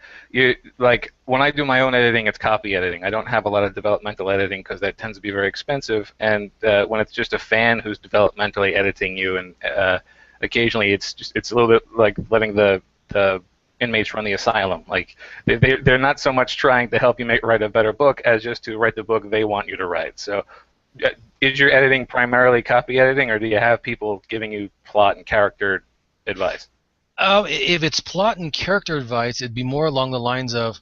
Like, when I do my own editing, it's copy editing. I don't have a lot of developmental editing because that tends to be very expensive. And when it's just a fan who's developmentally editing you, and occasionally it's a little bit like letting the inmates run the asylum. Like, they're not so much trying to help you write a better book as just to write the book they want you to write. So is your editing primarily copy editing, or do you have people giving you plot and character advice? If it's plot and character advice, it'd be more along the lines of,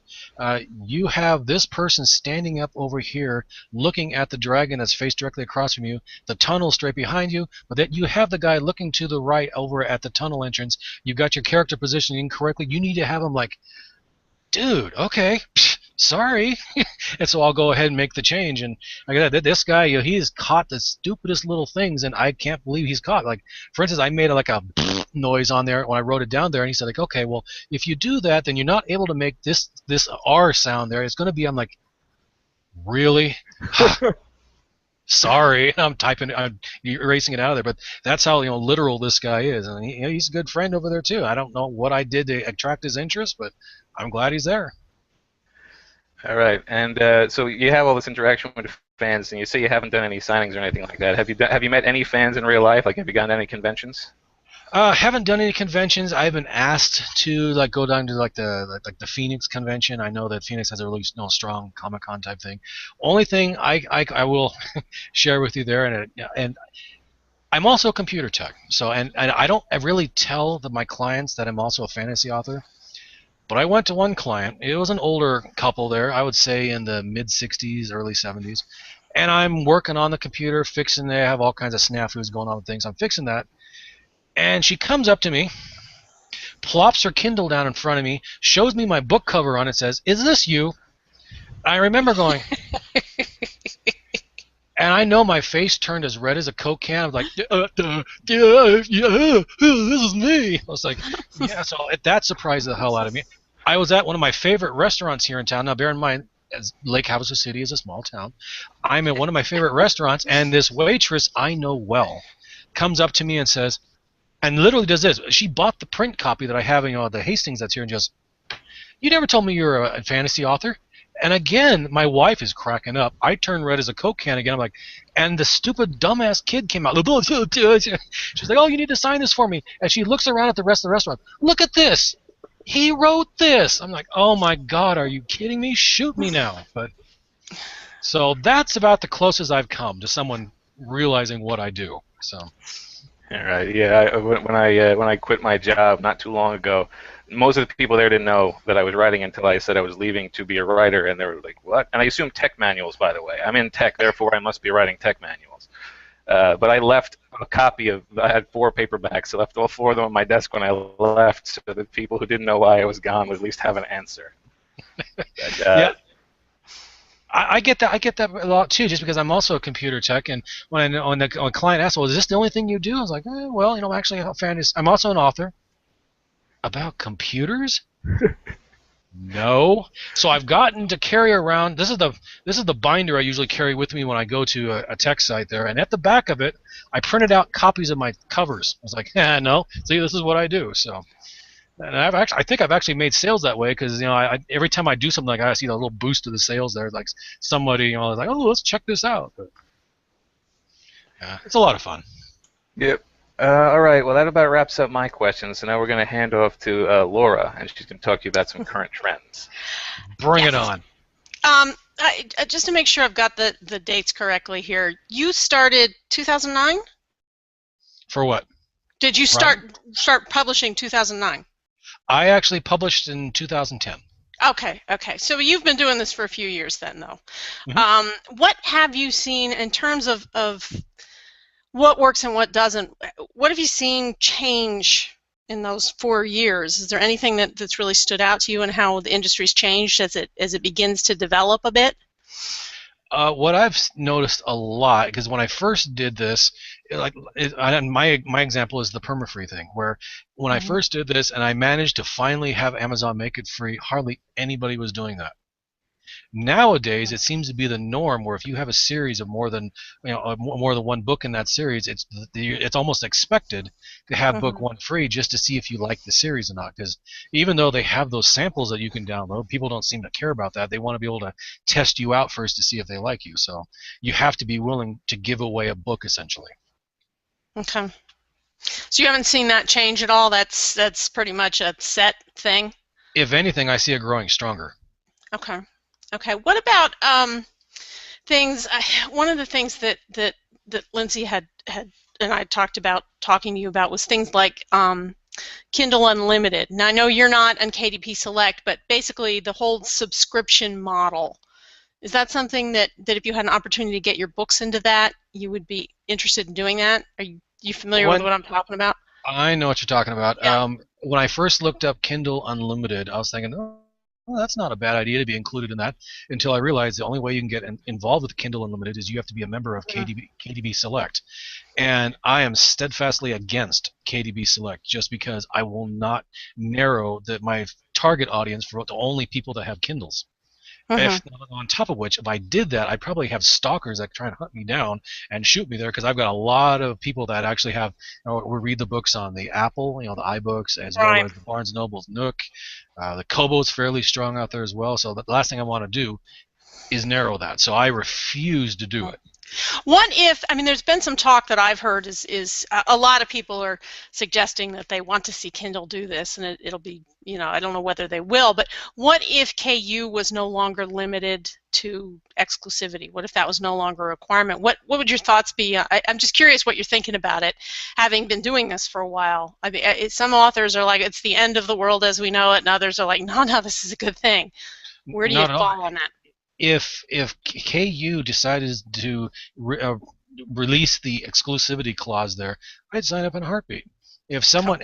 you have this person standing up over here looking at the dragon that's faced directly across from you, the tunnel straight behind you, but that you have the guy looking to the right over at the tunnel entrance. You've got your character positioning incorrectly. You need to have him like, dude, okay, sorry. And so I'll go ahead and make the change. And like I said, this guy, he's caught the stupidest little things, and I can't believe he's caught. Like, for instance, I made like a noise on there when I wrote it down there, and he said, like, okay, well, if you do that, then you're not able to make this R sound there. It's going to be, I'm like, really? Sorry. I'm erasing it out of there, but that's how literal this guy is, and he's a good friend over there too. I don't know what I did to attract his interest, but I'm glad he's there. All right, and so you have all this interaction with fans, and you say you haven't done any signings or anything like that. Have you met any fans in real life? Like, have you gone to any conventions? Haven't done any conventions. I've been asked to go down to the Phoenix convention. I know that Phoenix has a really strong Comic-Con type thing. Only thing I will share with you there, and I'm also computer tech. So and I don't really tell my clients that I'm also a fantasy author. But I went to one client. It was an older couple there, I would say in the mid-60s, early 70s. And I'm working on the computer, fixing. They have all kinds of snafus going on with things. I'm fixing that. And she comes up to me, plops her Kindle down in front of me, shows me my book cover on it, says, "Is this you?" I remember going, and I know my face turned as red as a Coke can. I was like, yeah, this is me. I was like, yeah, so that surprised the hell out of me. I was at one of my favorite restaurants here in town. Now, bear in mind, as Lake Havasu City is a small town, I'm at one of my favorite restaurants, and this waitress I know well comes up to me and says, and literally does this. She bought the print copy that I have in the Hastings that's here, and just, "You never told me you're a fantasy author." And again, my wife is cracking up. I turn red as a Coke can again. I'm like, and the stupid dumbass kid came out. She's like, oh, you need to sign this for me. And she looks around at the rest of the restaurant. Look at this. He wrote this. I'm like, oh my God, are you kidding me? Shoot me now. But so that's about the closest I've come to someone realizing what I do. So. All right. Yeah. When I quit my job not too long ago, most of the people there didn't know that I was writing until I said I was leaving to be a writer, and they were like, "What?" And I assumed tech manuals, by the way. I'm in tech, therefore I must be writing tech manuals. But I left a copy of. I had 4 paperbacks. I left all 4 of them on my desk when I left, so that people who didn't know why I was gone would at least have an answer. But, yeah. I get that. I get that a lot too, just because I'm also a computer tech. And when a client asks, "Well, is this the only thing you do?" I was like, "Well, actually, I'm also an author about computers." No. So I've gotten to carry around. This is the binder I usually carry with me when I go to a tech site there. And at the back of it, I printed out copies of my covers. I was like, no. See, this is what I do. So. And I think I've actually made sales that way because every time I do something like that, I see the little boost to the sales there. Like somebody is like, oh, let's check this out. But, yeah, it's a lot of fun. Yep. All right. Well, that about wraps up my questions. So now we're going to hand off to Laura, and she's going to talk to you about some current trends. Bring it on. Just to make sure I've got the dates correctly here, you started 2009? For what? Did you start publishing 2009? I actually published in 2010. Okay. So you've been doing this for a few years then, though. Mm-hmm. What have you seen in terms of what works and what doesn't? What have you seen change in those 4 years? Is there anything that's really stood out to you and how the industry's changed as it begins to develop a bit? What I've noticed a lot, because when I first did this, my example is the perma-free thing, where when I first did this and I managed to finally have Amazon make it free, hardly anybody was doing that. Nowadays, it seems to be the norm where if you have a series of more than one book in that series, it's almost expected to have book 1 free just to see if you like the series or not. Because even though they have those samples that you can download, people don't seem to care about that. They want to be able to test you out first to see if they like you. So you have to be willing to give away a book essentially. Okay. So you haven't seen that change at all? That's pretty much a set thing? If anything, I see it growing stronger. Okay. What about things? One of the things that Lindsay had and I talking to you about was things like Kindle Unlimited. Now I know you're not on KDP Select, but basically the whole subscription model. Is that something that if you had an opportunity to get your books into that, you would be interested in doing that? Are you familiar with what I'm talking about? I know what you're talking about. Yeah. When I first looked up Kindle Unlimited, I was thinking, well, that's not a bad idea to be included in that, until I realized the only way you can get involved with Kindle Unlimited is you have to be a member of KDB Select. And I am steadfastly against KDB Select just because I will not narrow my target audience for the only people that have Kindles. On top of which, if I did that, I'd probably have stalkers that try and hunt me down and shoot me there, because I've got a lot of people that actually have, we read the books on the Apple, the iBooks, as well as the Barnes & Noble's Nook. The Kobo's fairly strong out there as well, so the last thing I want to do is narrow that. So I refuse to do it. What if, there's been some talk that I've heard is a lot of people are suggesting that they want to see Kindle do this, and it'll be, I don't know whether they will, but what if KU was no longer limited to exclusivity? What if that was no longer a requirement? What would your thoughts be? I'm just curious what you're thinking about it, having been doing this for a while. Some authors are like, it's the end of the world as we know it, and others are like, no, this is a good thing. Where do you fall on that? If KU decided to release the exclusivity clause there, I'd sign up in a heartbeat. If someone,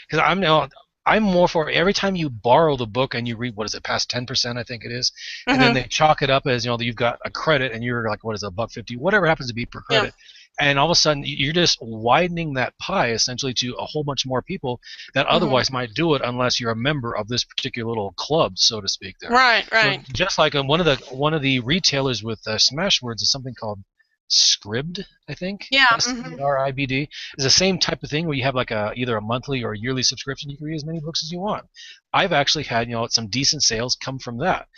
because I'm more for every time you borrow the book and you read, what is it, past 10%, I think it is, and then they chalk it up as you've got a credit and you're like, what is it, $1.50, whatever happens to be per credit. And all of a sudden, you're just widening that pie essentially to a whole bunch more people that otherwise might do it unless you're a member of this particular little club, so to speak. There, right. So just like one of the retailers with Smashwords is something called Scribd, I think. Yeah. Scribd is the same type of thing where you have like either a monthly or a yearly subscription. You can read as many books as you want. I've actually had some decent sales come from that.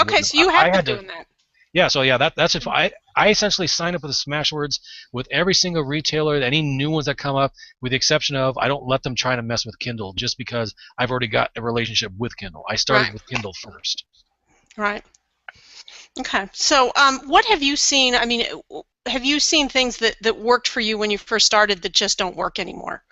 Okay, so you have I been had to. doing that. Yeah, so yeah, that's it. I essentially sign up with the Smashwords with every single retailer, any new ones that come up, with the exception of I don't let them try to mess with Kindle just because I've already got a relationship with Kindle. I started Right. with Kindle first. Right. Okay. So, what have you seen? I mean, have you seen things that worked for you when you first started that just don't work anymore?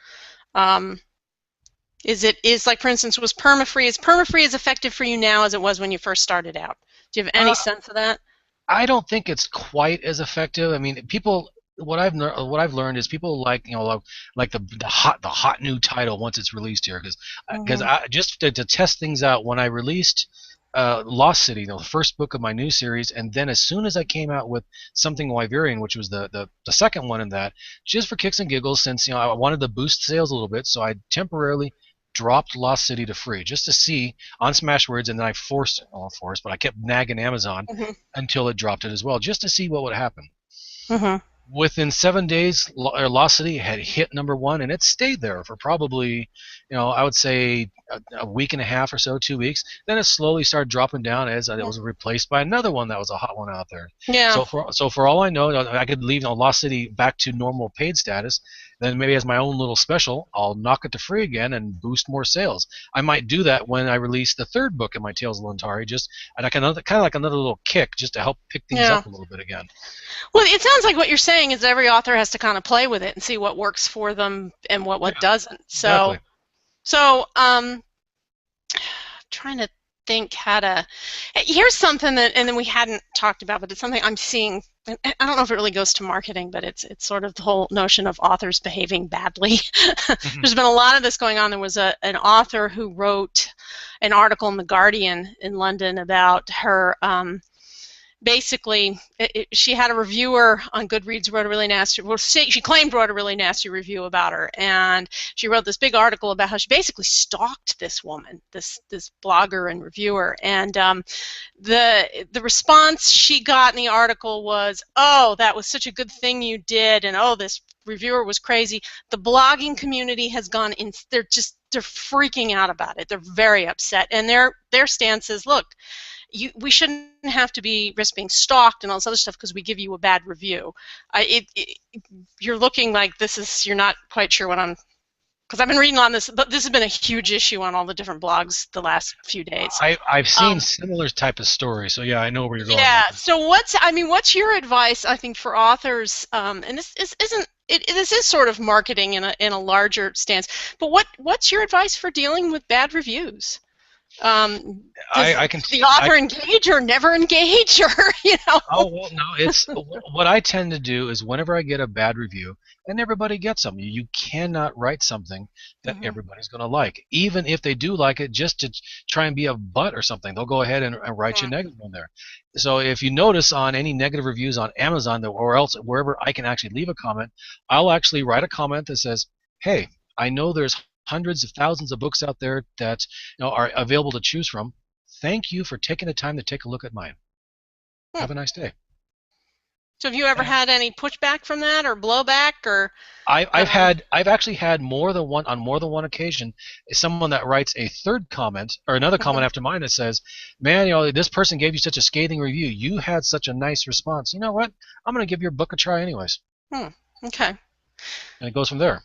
Is like, for instance, is permafree as effective for you now as it was when you first started out? Do you have any sense of that? I don't think it's quite as effective. I mean, people. What I've learned is people like like the hot new title once it's released here because I just to test things out when I released Lost City, the first book of my new series, and then as soon as I came out with something Wyverian, which was the second one in that, just for kicks and giggles, since I wanted to boost sales a little bit, so I temporarily dropped Lost City to free just to see on Smashwords, and then I but I kept nagging Amazon until it dropped it as well, just to see what would happen. Within 7 days, Lost City had hit #1, and it stayed there for probably, I would say a week and a half or so, 2 weeks. Then it slowly started dropping down as it was replaced by another one that was a hot one out there. Yeah. So for all I know, I could leave Lost City back to normal paid status. Then maybe as my own little special, I'll knock it to free again and boost more sales. I might do that when I release the third book in my Tales of Lantari, just kind of like another little kick, just to help pick things up a little bit again. Well, it sounds like what you're saying is every author has to kind of play with it and see what works for them and what doesn't. So, exactly. Trying to think how to. Here's something that, and then we hadn't talked about, but it's something I'm seeing. And I don't know if it really goes to marketing, but it's sort of the whole notion of authors behaving badly. There's been a lot of this going on. There was an author who wrote an article in The Guardian in London about her. Basically, she had a reviewer on Goodreads wrote a really nasty. Well, she claimed wrote a really nasty review about her, and she wrote this big article about how she basically stalked this woman, this blogger and reviewer. And the response she got in the article was, "Oh, that was such a good thing you did," and "Oh, this reviewer was crazy." The blogging community has gone in. They're freaking out about it. They're very upset, and their stance is, look. We shouldn't have to be risk being stalked and all this other stuff because we give you a bad review. You're looking like you're not quite sure what I'm, because I've been reading on this, but this has been a huge issue on all the different blogs the last few days. I've seen similar type of stories, so yeah, I know where you're going. Yeah. So what's your advice? I think for authors, and this is sort of marketing in a larger stance, but what's your advice for dealing with bad reviews? Does the author engage or never engage, or Oh well, no. It's what I tend to do is whenever I get a bad review, and everybody gets them. You cannot write something that everybody's going to like, even if they do like it, just to try and be a butt or something. They'll go ahead and write you negative on there. So if you notice on any negative reviews on Amazon or else wherever I can actually leave a comment, I'll actually write a comment that says, "Hey, I know there's hundreds of thousands of books out there that are available to choose from. Thank you for taking the time to take a look at mine. Have a nice day." So have you ever had any pushback from that or blowback or? I've actually had more than one occasion someone that writes a third comment or another comment after mine that says, "Man, this person gave you such a scathing review. You had such a nice response. You know what? I'm going to give your book a try anyways." Okay. And it goes from there.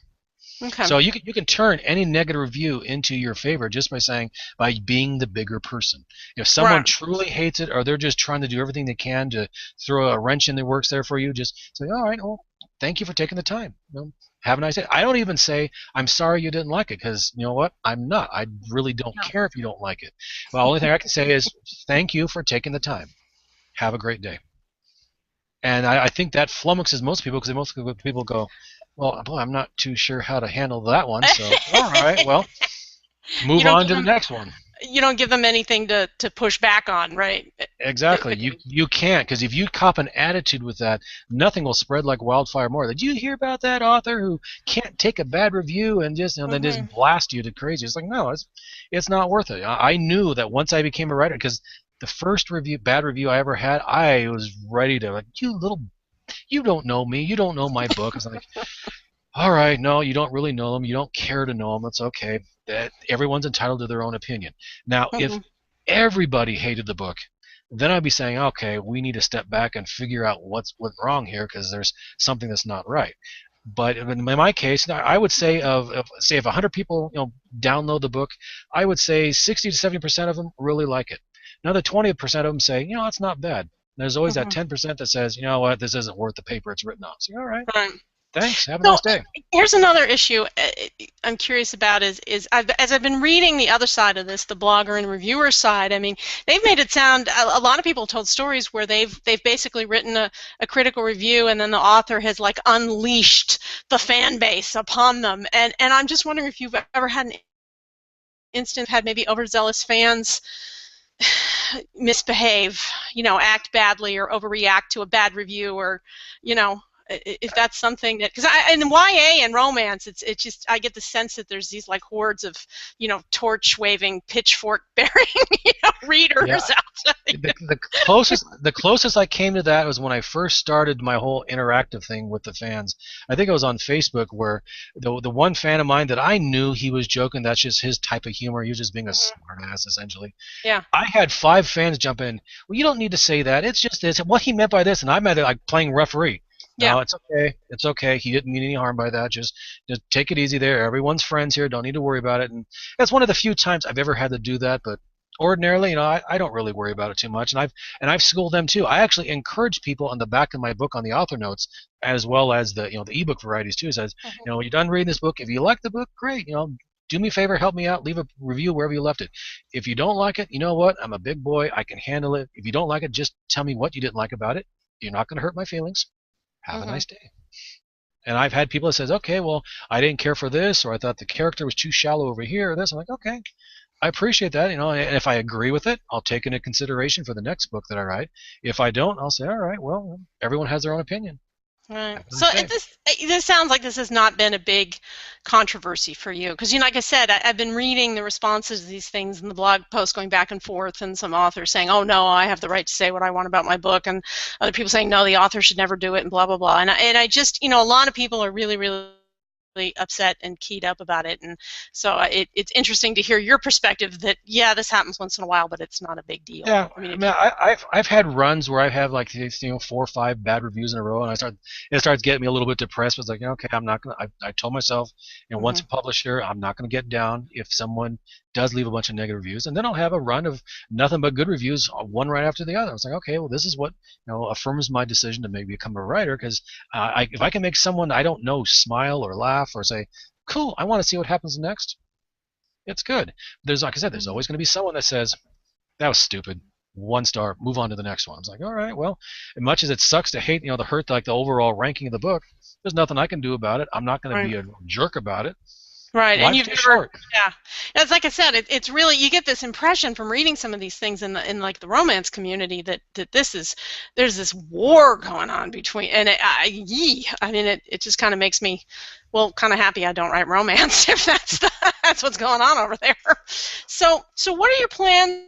Okay. So you can turn any negative review into your favor just by being the bigger person. If someone truly hates it or they're just trying to do everything they can to throw a wrench in the works there for you, just say, "All right, well, thank you for taking the time. Have a nice day." I don't even say, "I'm sorry you didn't like it," because you know what? I'm not. I really don't care if you don't like it. The only thing I can say is, "Thank you for taking the time. Have a great day." And I think that flummoxes most people because most people go, "Well, boy, I'm not too sure how to handle that one." So, all right, well, move on to the next one. You don't give them anything to push back on, right? Exactly. You can't, because if you cop an attitude with that, nothing will spread like wildfire more. Did you hear about that author who can't take a bad review and just then just blast you to crazy? It's like, no, it's not worth it. I knew that once I became a writer, because the first bad review I ever had, I was ready to, like, "You little you don't know me. You don't know my book. It's like, all right, no, you don't really know them. You don't care to know them. It's okay. That everyone's entitled to their own opinion. Now, if Mhm. everybody hated the book, then I'd be saying, okay, we need to step back and figure out what's wrong here because there's something that's not right. But in my case, I would say say if 100 people download the book, I would say 60 to 70% of them really like it. Another 20% of them say, it's not bad. There's always that Mhm. 10% that says, you know what, this isn't worth the paper it's written on. So, all right, Right. thanks. Have a So nice day. here's another issue I'm curious about is as I've been reading the other side of this, the blogger and reviewer side. I mean, they've made it sound a lot of people told stories where they've basically written a critical review and then the author has like unleashed the fan base upon them. And I'm just wondering if you've ever had an instance had maybe overzealous fans misbehave, act badly or overreact to a bad review, or if that's something that, because in YA and romance, it's just I get the sense that there's these like hordes of torch waving, pitchfork bearing readers Yeah. out there. The closest I came to that was when I first started my whole interactive thing with the fans. I think it was on Facebook where the one fan of mine that I knew he was joking. That's just his type of humor. He was just being a smartass essentially. Yeah. I had 5 fans jump in. Well, you don't need to say that. It's just this. What he meant by this, and I meant it like playing referee. Yeah. No, it's okay. It's okay. He didn't mean any harm by that. Just take it easy there. Everyone's friends here. Don't need to worry about it. And that's one of the few times I've ever had to do that. But ordinarily, I don't really worry about it too much. And I've schooled them too. I actually encourage people on the back of my book on the author notes, as well as the the ebook varieties too. It says, when you're done reading this book, if you like the book, great. Do me a favor, help me out, leave a review wherever you left it. If you don't like it, you know what? I'm a big boy. I can handle it. If you don't like it, just tell me what you didn't like about it. You're not going to hurt my feelings. Have a nice day. And I've had people that says, okay, well, I didn't care for this, or I thought the character was too shallow over here, or this. I'm like, okay, I appreciate that, and if I agree with it, I'll take it into consideration for the next book that I write. If I don't, I'll say, all right, well, everyone has their own opinion. Right. Have a So nice day. this sounds like this has not been a big controversy for you, because like I said, I've been reading the responses to these things in the blog posts going back and forth, and some authors saying, "Oh no, I have the right to say what I want about my book," and other people saying, "No, the author should never do it," and blah blah blah. And I just a lot of people are really upset and keyed up about it, and so it's interesting to hear your perspective that this happens once in a while, but it's not a big deal. Yeah, I mean, I've had runs where I've had like 4 or 5 bad reviews in a row, and it starts getting me a little bit depressed. It's like, okay, I'm not gonna. I told myself, once a publisher, I'm not gonna get down if someone does leave a bunch of negative reviews, and then I'll have a run of nothing but good reviews, one right after the other. I was like, okay, well, this is what affirms my decision to maybe become a writer, because if I can make someone I don't know smile or laugh or say, cool, I want to see what happens next, it's good. There's, like I said, there's always going to be someone that says, that was stupid. 1 star. Move on to the next one. I was like, all right, well, as much as it sucks to hate, the hurt like the overall ranking of the book, there's nothing I can do about it. I'm not going to be a jerk about it. Right, and Life's too short. It's like I said, it's really, you get this impression from reading some of these things in like the romance community that there's this war going on between, and it just kind of makes me, kind of happy I don't write romance if that's what's going on over there. So what are your plans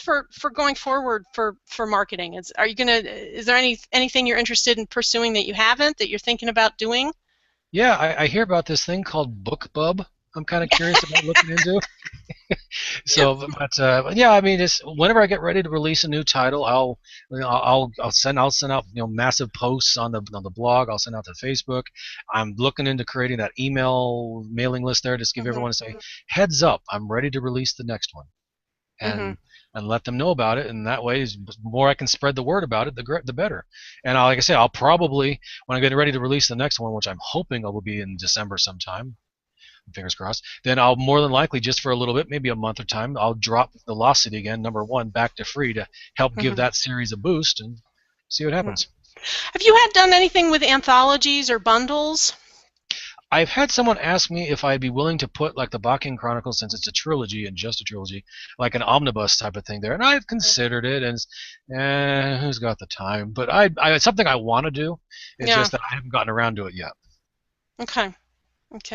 for going forward for marketing? Is there anything you're interested in pursuing that you haven't, that you're thinking about doing? Yeah, I hear about this thing called BookBub. I'm kind of curious about looking into. So, but yeah, I mean, just whenever I get ready to release a new title, I'll send out massive posts on the blog. I'll send out to Facebook. I'm looking into creating that email mailing list there, just give everyone to say, heads up, I'm ready to release the next one, and let them know about it. And that way, the more I can spread the word about it, the better. And like I say, I'll probably, when I'm getting ready to release the next one, which I'm hoping will be in December sometime, fingers crossed, then I'll more than likely, just for a little bit, maybe a month or time, I'll drop the Lost City again, #1, back to free, to help give that series a boost and see what happens. Have you done anything with anthologies or bundles? I've had someone ask me if I'd be willing to put, like, the Bakken Chronicles, since it's a trilogy and just a trilogy, like an omnibus type of thing there, and I've considered it, and who's got the time? But it's something I want to do. It's just that I haven't gotten around to it yet. Okay.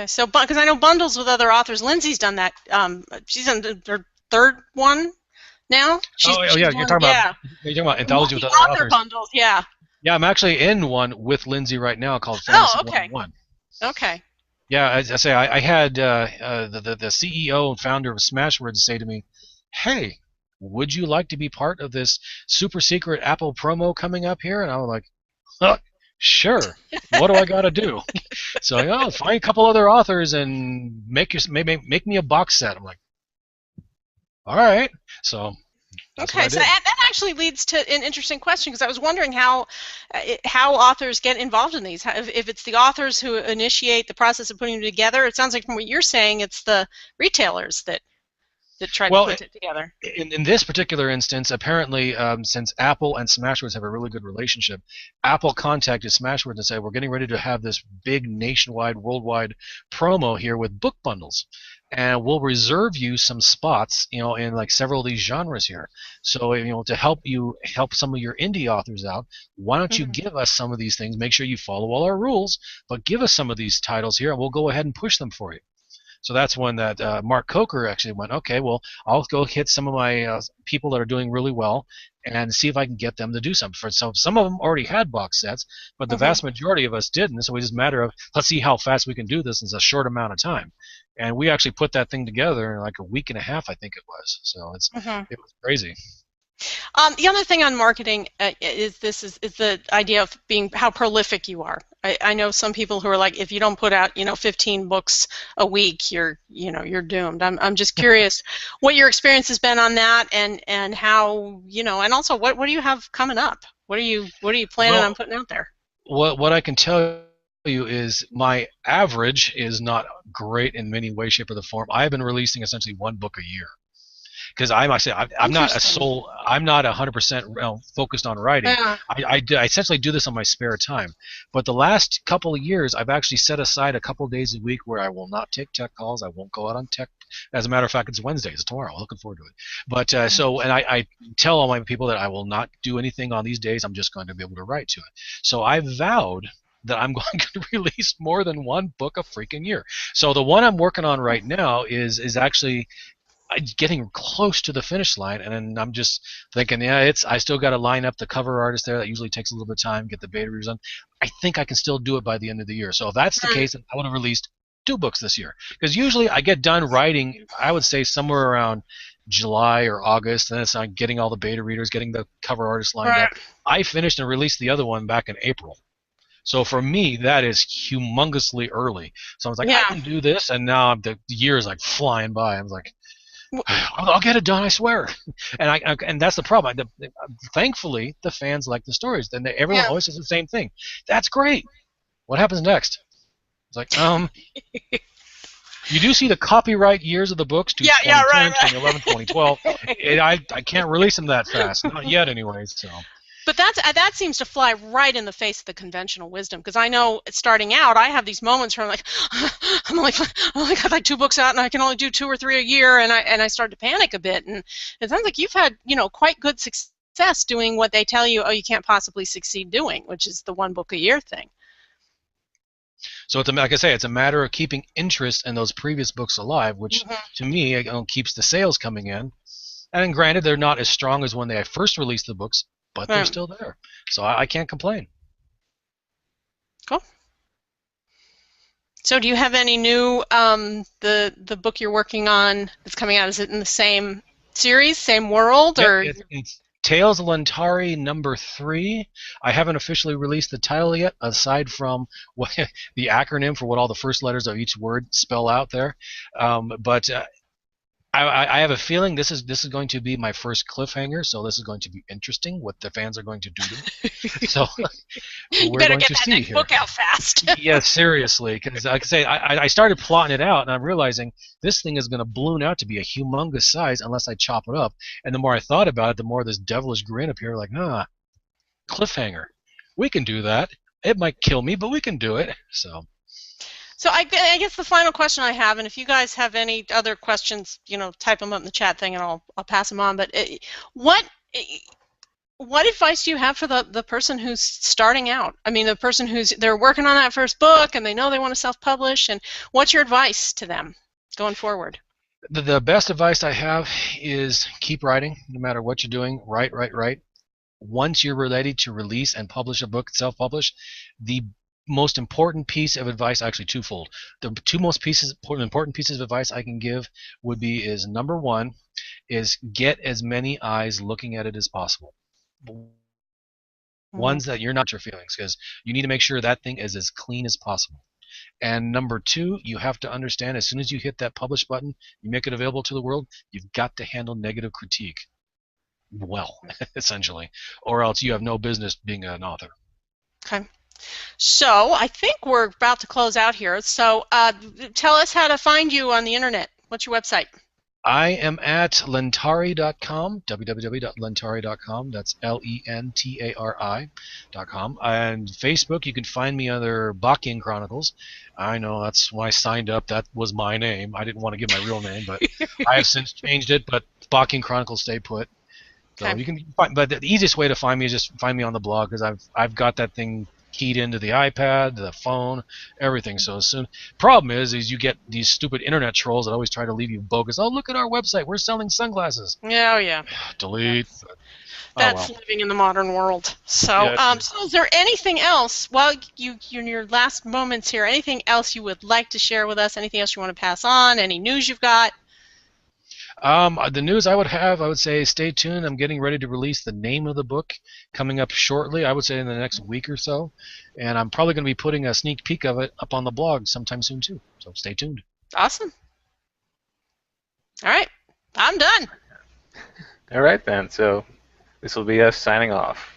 So, because I know bundles with other authors, Lindsay's done that. She's on her 3rd one now. You're talking about anthology with other authors. Bundles, yeah. Yeah, I'm actually in one with Lindsay right now called Oh, Fantasy okay. 101. Okay. Yeah, as I say, I had the CEO and founder of Smashwords say to me, "Hey, would you like to be part of this super secret Apple promo coming up here?" And I was like, huh, "Sure. What do I got to do?" So, find a couple other authors and make me a box set. I'm like, "All right." So that's what Okay, I so did. that actually leads to an interesting question because I was wondering how authors get involved in these. If it's the authors who initiate the process of putting them together, it sounds like from what you're saying, it's the retailers that try to Well, put it together. in this particular instance, apparently, since Apple and Smashwords have a really good relationship, Apple contacted Smashwords and said, "We're getting ready to have this big nationwide, worldwide promo here with book bundles, and we'll reserve you some spots, in like several of these genres here. So, to help some of your indie authors out, why don't you Mhm. give us some of these things? Make sure you follow all our rules, but give us some of these titles here, and we'll go ahead and push them for you." So that's when that Mark Coker actually went, "Okay, well, I'll go hit some of my people that are doing really well and see if I can get them to do something." So some of them already had box sets, but the Mhm. vast majority of us didn't. So it was just a matter of, let's see how fast we can do this in a short amount of time. And we actually put that thing together in like a week and a half, I think it was. So Mhm. it was crazy. The other thing on marketing is the idea of being how prolific you are. I know some people who are like, if you don't put out 15 books a week, you're doomed. I'm just curious what your experience has been on that, and how and also what do you have coming up? What are you planning on Well, putting out there? what I can tell you is my average is not great in many ways, shape, or the form. I've been releasing essentially one book a year. Because I'm not Interesting. I'm not 100% focused on writing. Yeah. I essentially do this on my spare time. But the last couple of years, I've actually set aside a couple of days a week where I will not take tech calls. I won't go out on tech. As a matter of fact, it's Wednesday. It's tomorrow. I'm looking forward to it. But and I tell all my people that I will not do anything on these days. I'm just going to be able to write to it. So I vowed that I'm going to release more than one book a freaking year. So the one I'm working on right now is actually getting close to the finish line, and then I'm just thinking, yeah, I still got to line up the cover artist there. That usually takes a little bit of time, get the beta readers on. I think I can still do it by the end of the year. So if that's the case, I would have released 2 books this year, because usually I get done writing, I would say somewhere around July or August, and then it's on getting all the beta readers, getting the cover artist lined Right. up. I finished and released the other one back in April. So for me, that is humongously early. So I was like, I Yeah. can do this, and now the year is like flying by. I was like, I'll get it done, I swear. And that's the problem. Thankfully, the fans like the stories. Then everyone Yeah. always says the same thing. That's great. What happens next? It's like, you do see the copyright years of the books to Yeah. Yeah. 2010, Right. 2011, 2012. I can't release them that fast. Not yet, anyways. So. But that seems to fly right in the face of the conventional wisdom, because I know starting out I have these moments where I'm like, I only got like 2 books out and I can only do 2 or 3 a year, and I start to panic a bit. And it sounds like you've had quite good success doing what they tell you, you can't possibly succeed doing, which is the 1 book a year thing. So like I say, it's a matter of keeping interest in those previous books alive, which Mhm. to me keeps the sales coming in. And granted, they're not as strong as when they first released the books, but they're still there. So I can't complain. Cool. So do you have any new the book you're working on that's coming out? Is it in the same series, same world, Yep, or? it's Tales of Lantari #3. I haven't officially released the title yet, aside from what the acronym for what all the first letters of each word spell out there. But I have a feeling this is going to be my first cliffhanger, so this is going to be interesting what the fans are going to do to me. So You we're better going get to that see next here. book out fast. Yeah, seriously, because like I say, I started plotting it out, and I'm realizing this thing is going to balloon out to be a humongous size unless I chop it up. And the more I thought about it, the more this devilish grin appeared. Like, cliffhanger. We can do that. It might kill me, but we can do it. So. So I guess the final question I have, and if you guys have any other questions, type them up in the chat thing, and I'll pass them on. But what what advice do you have for the person who's starting out? I mean, the person they're working on that first book and they know they want to self-publish, and what's your advice to them going forward? The best advice I have is keep writing, no matter what you're doing. Write, write, write. once you're ready to release and publish a book, self-publish, the most important piece of advice, actually twofold. The two most important pieces of advice I can give would be is number one is get as many eyes looking at it as possible. Ones that you're not your feelings, because you need to make sure that thing is as clean as possible. And number two, you have to understand as soon as you hit that publish button, you make it available to the world, you've got to handle negative critique well, essentially, or else you have no business being an author. Okay. So I think we're about to close out here. So tell us how to find you on the internet. What's your website? I am at lentari.com, www.lentari.com. That's LENTARI.com. And Facebook, you can find me under Bakian Chronicles. I know that's when I signed up. That was my name. I didn't want to give my real name, but I have since changed it. But Bakian Chronicles stay put. So Okay. you can find, but the easiest way to find me is just find me on the blog, because I've got that thing keyed into the iPad, the phone, everything. So soon, problem is you get these stupid internet trolls that always try to leave you bogus. Oh, look at our website, we're selling sunglasses. Oh yeah. Delete. That's well. living in the modern world. So, Yeah, so is there anything else? While you're in your last moments here, anything else you would like to share with us? Anything else you want to pass on? Any news you've got? The news I would say stay tuned. I'm getting ready to release the name of the book coming up shortly. I would say in the next week or so, and I'm probably going to be putting a sneak peek of it up on the blog sometime soon too. So stay tuned. Awesome. All right, I'm done. All right then. So this will be us signing off.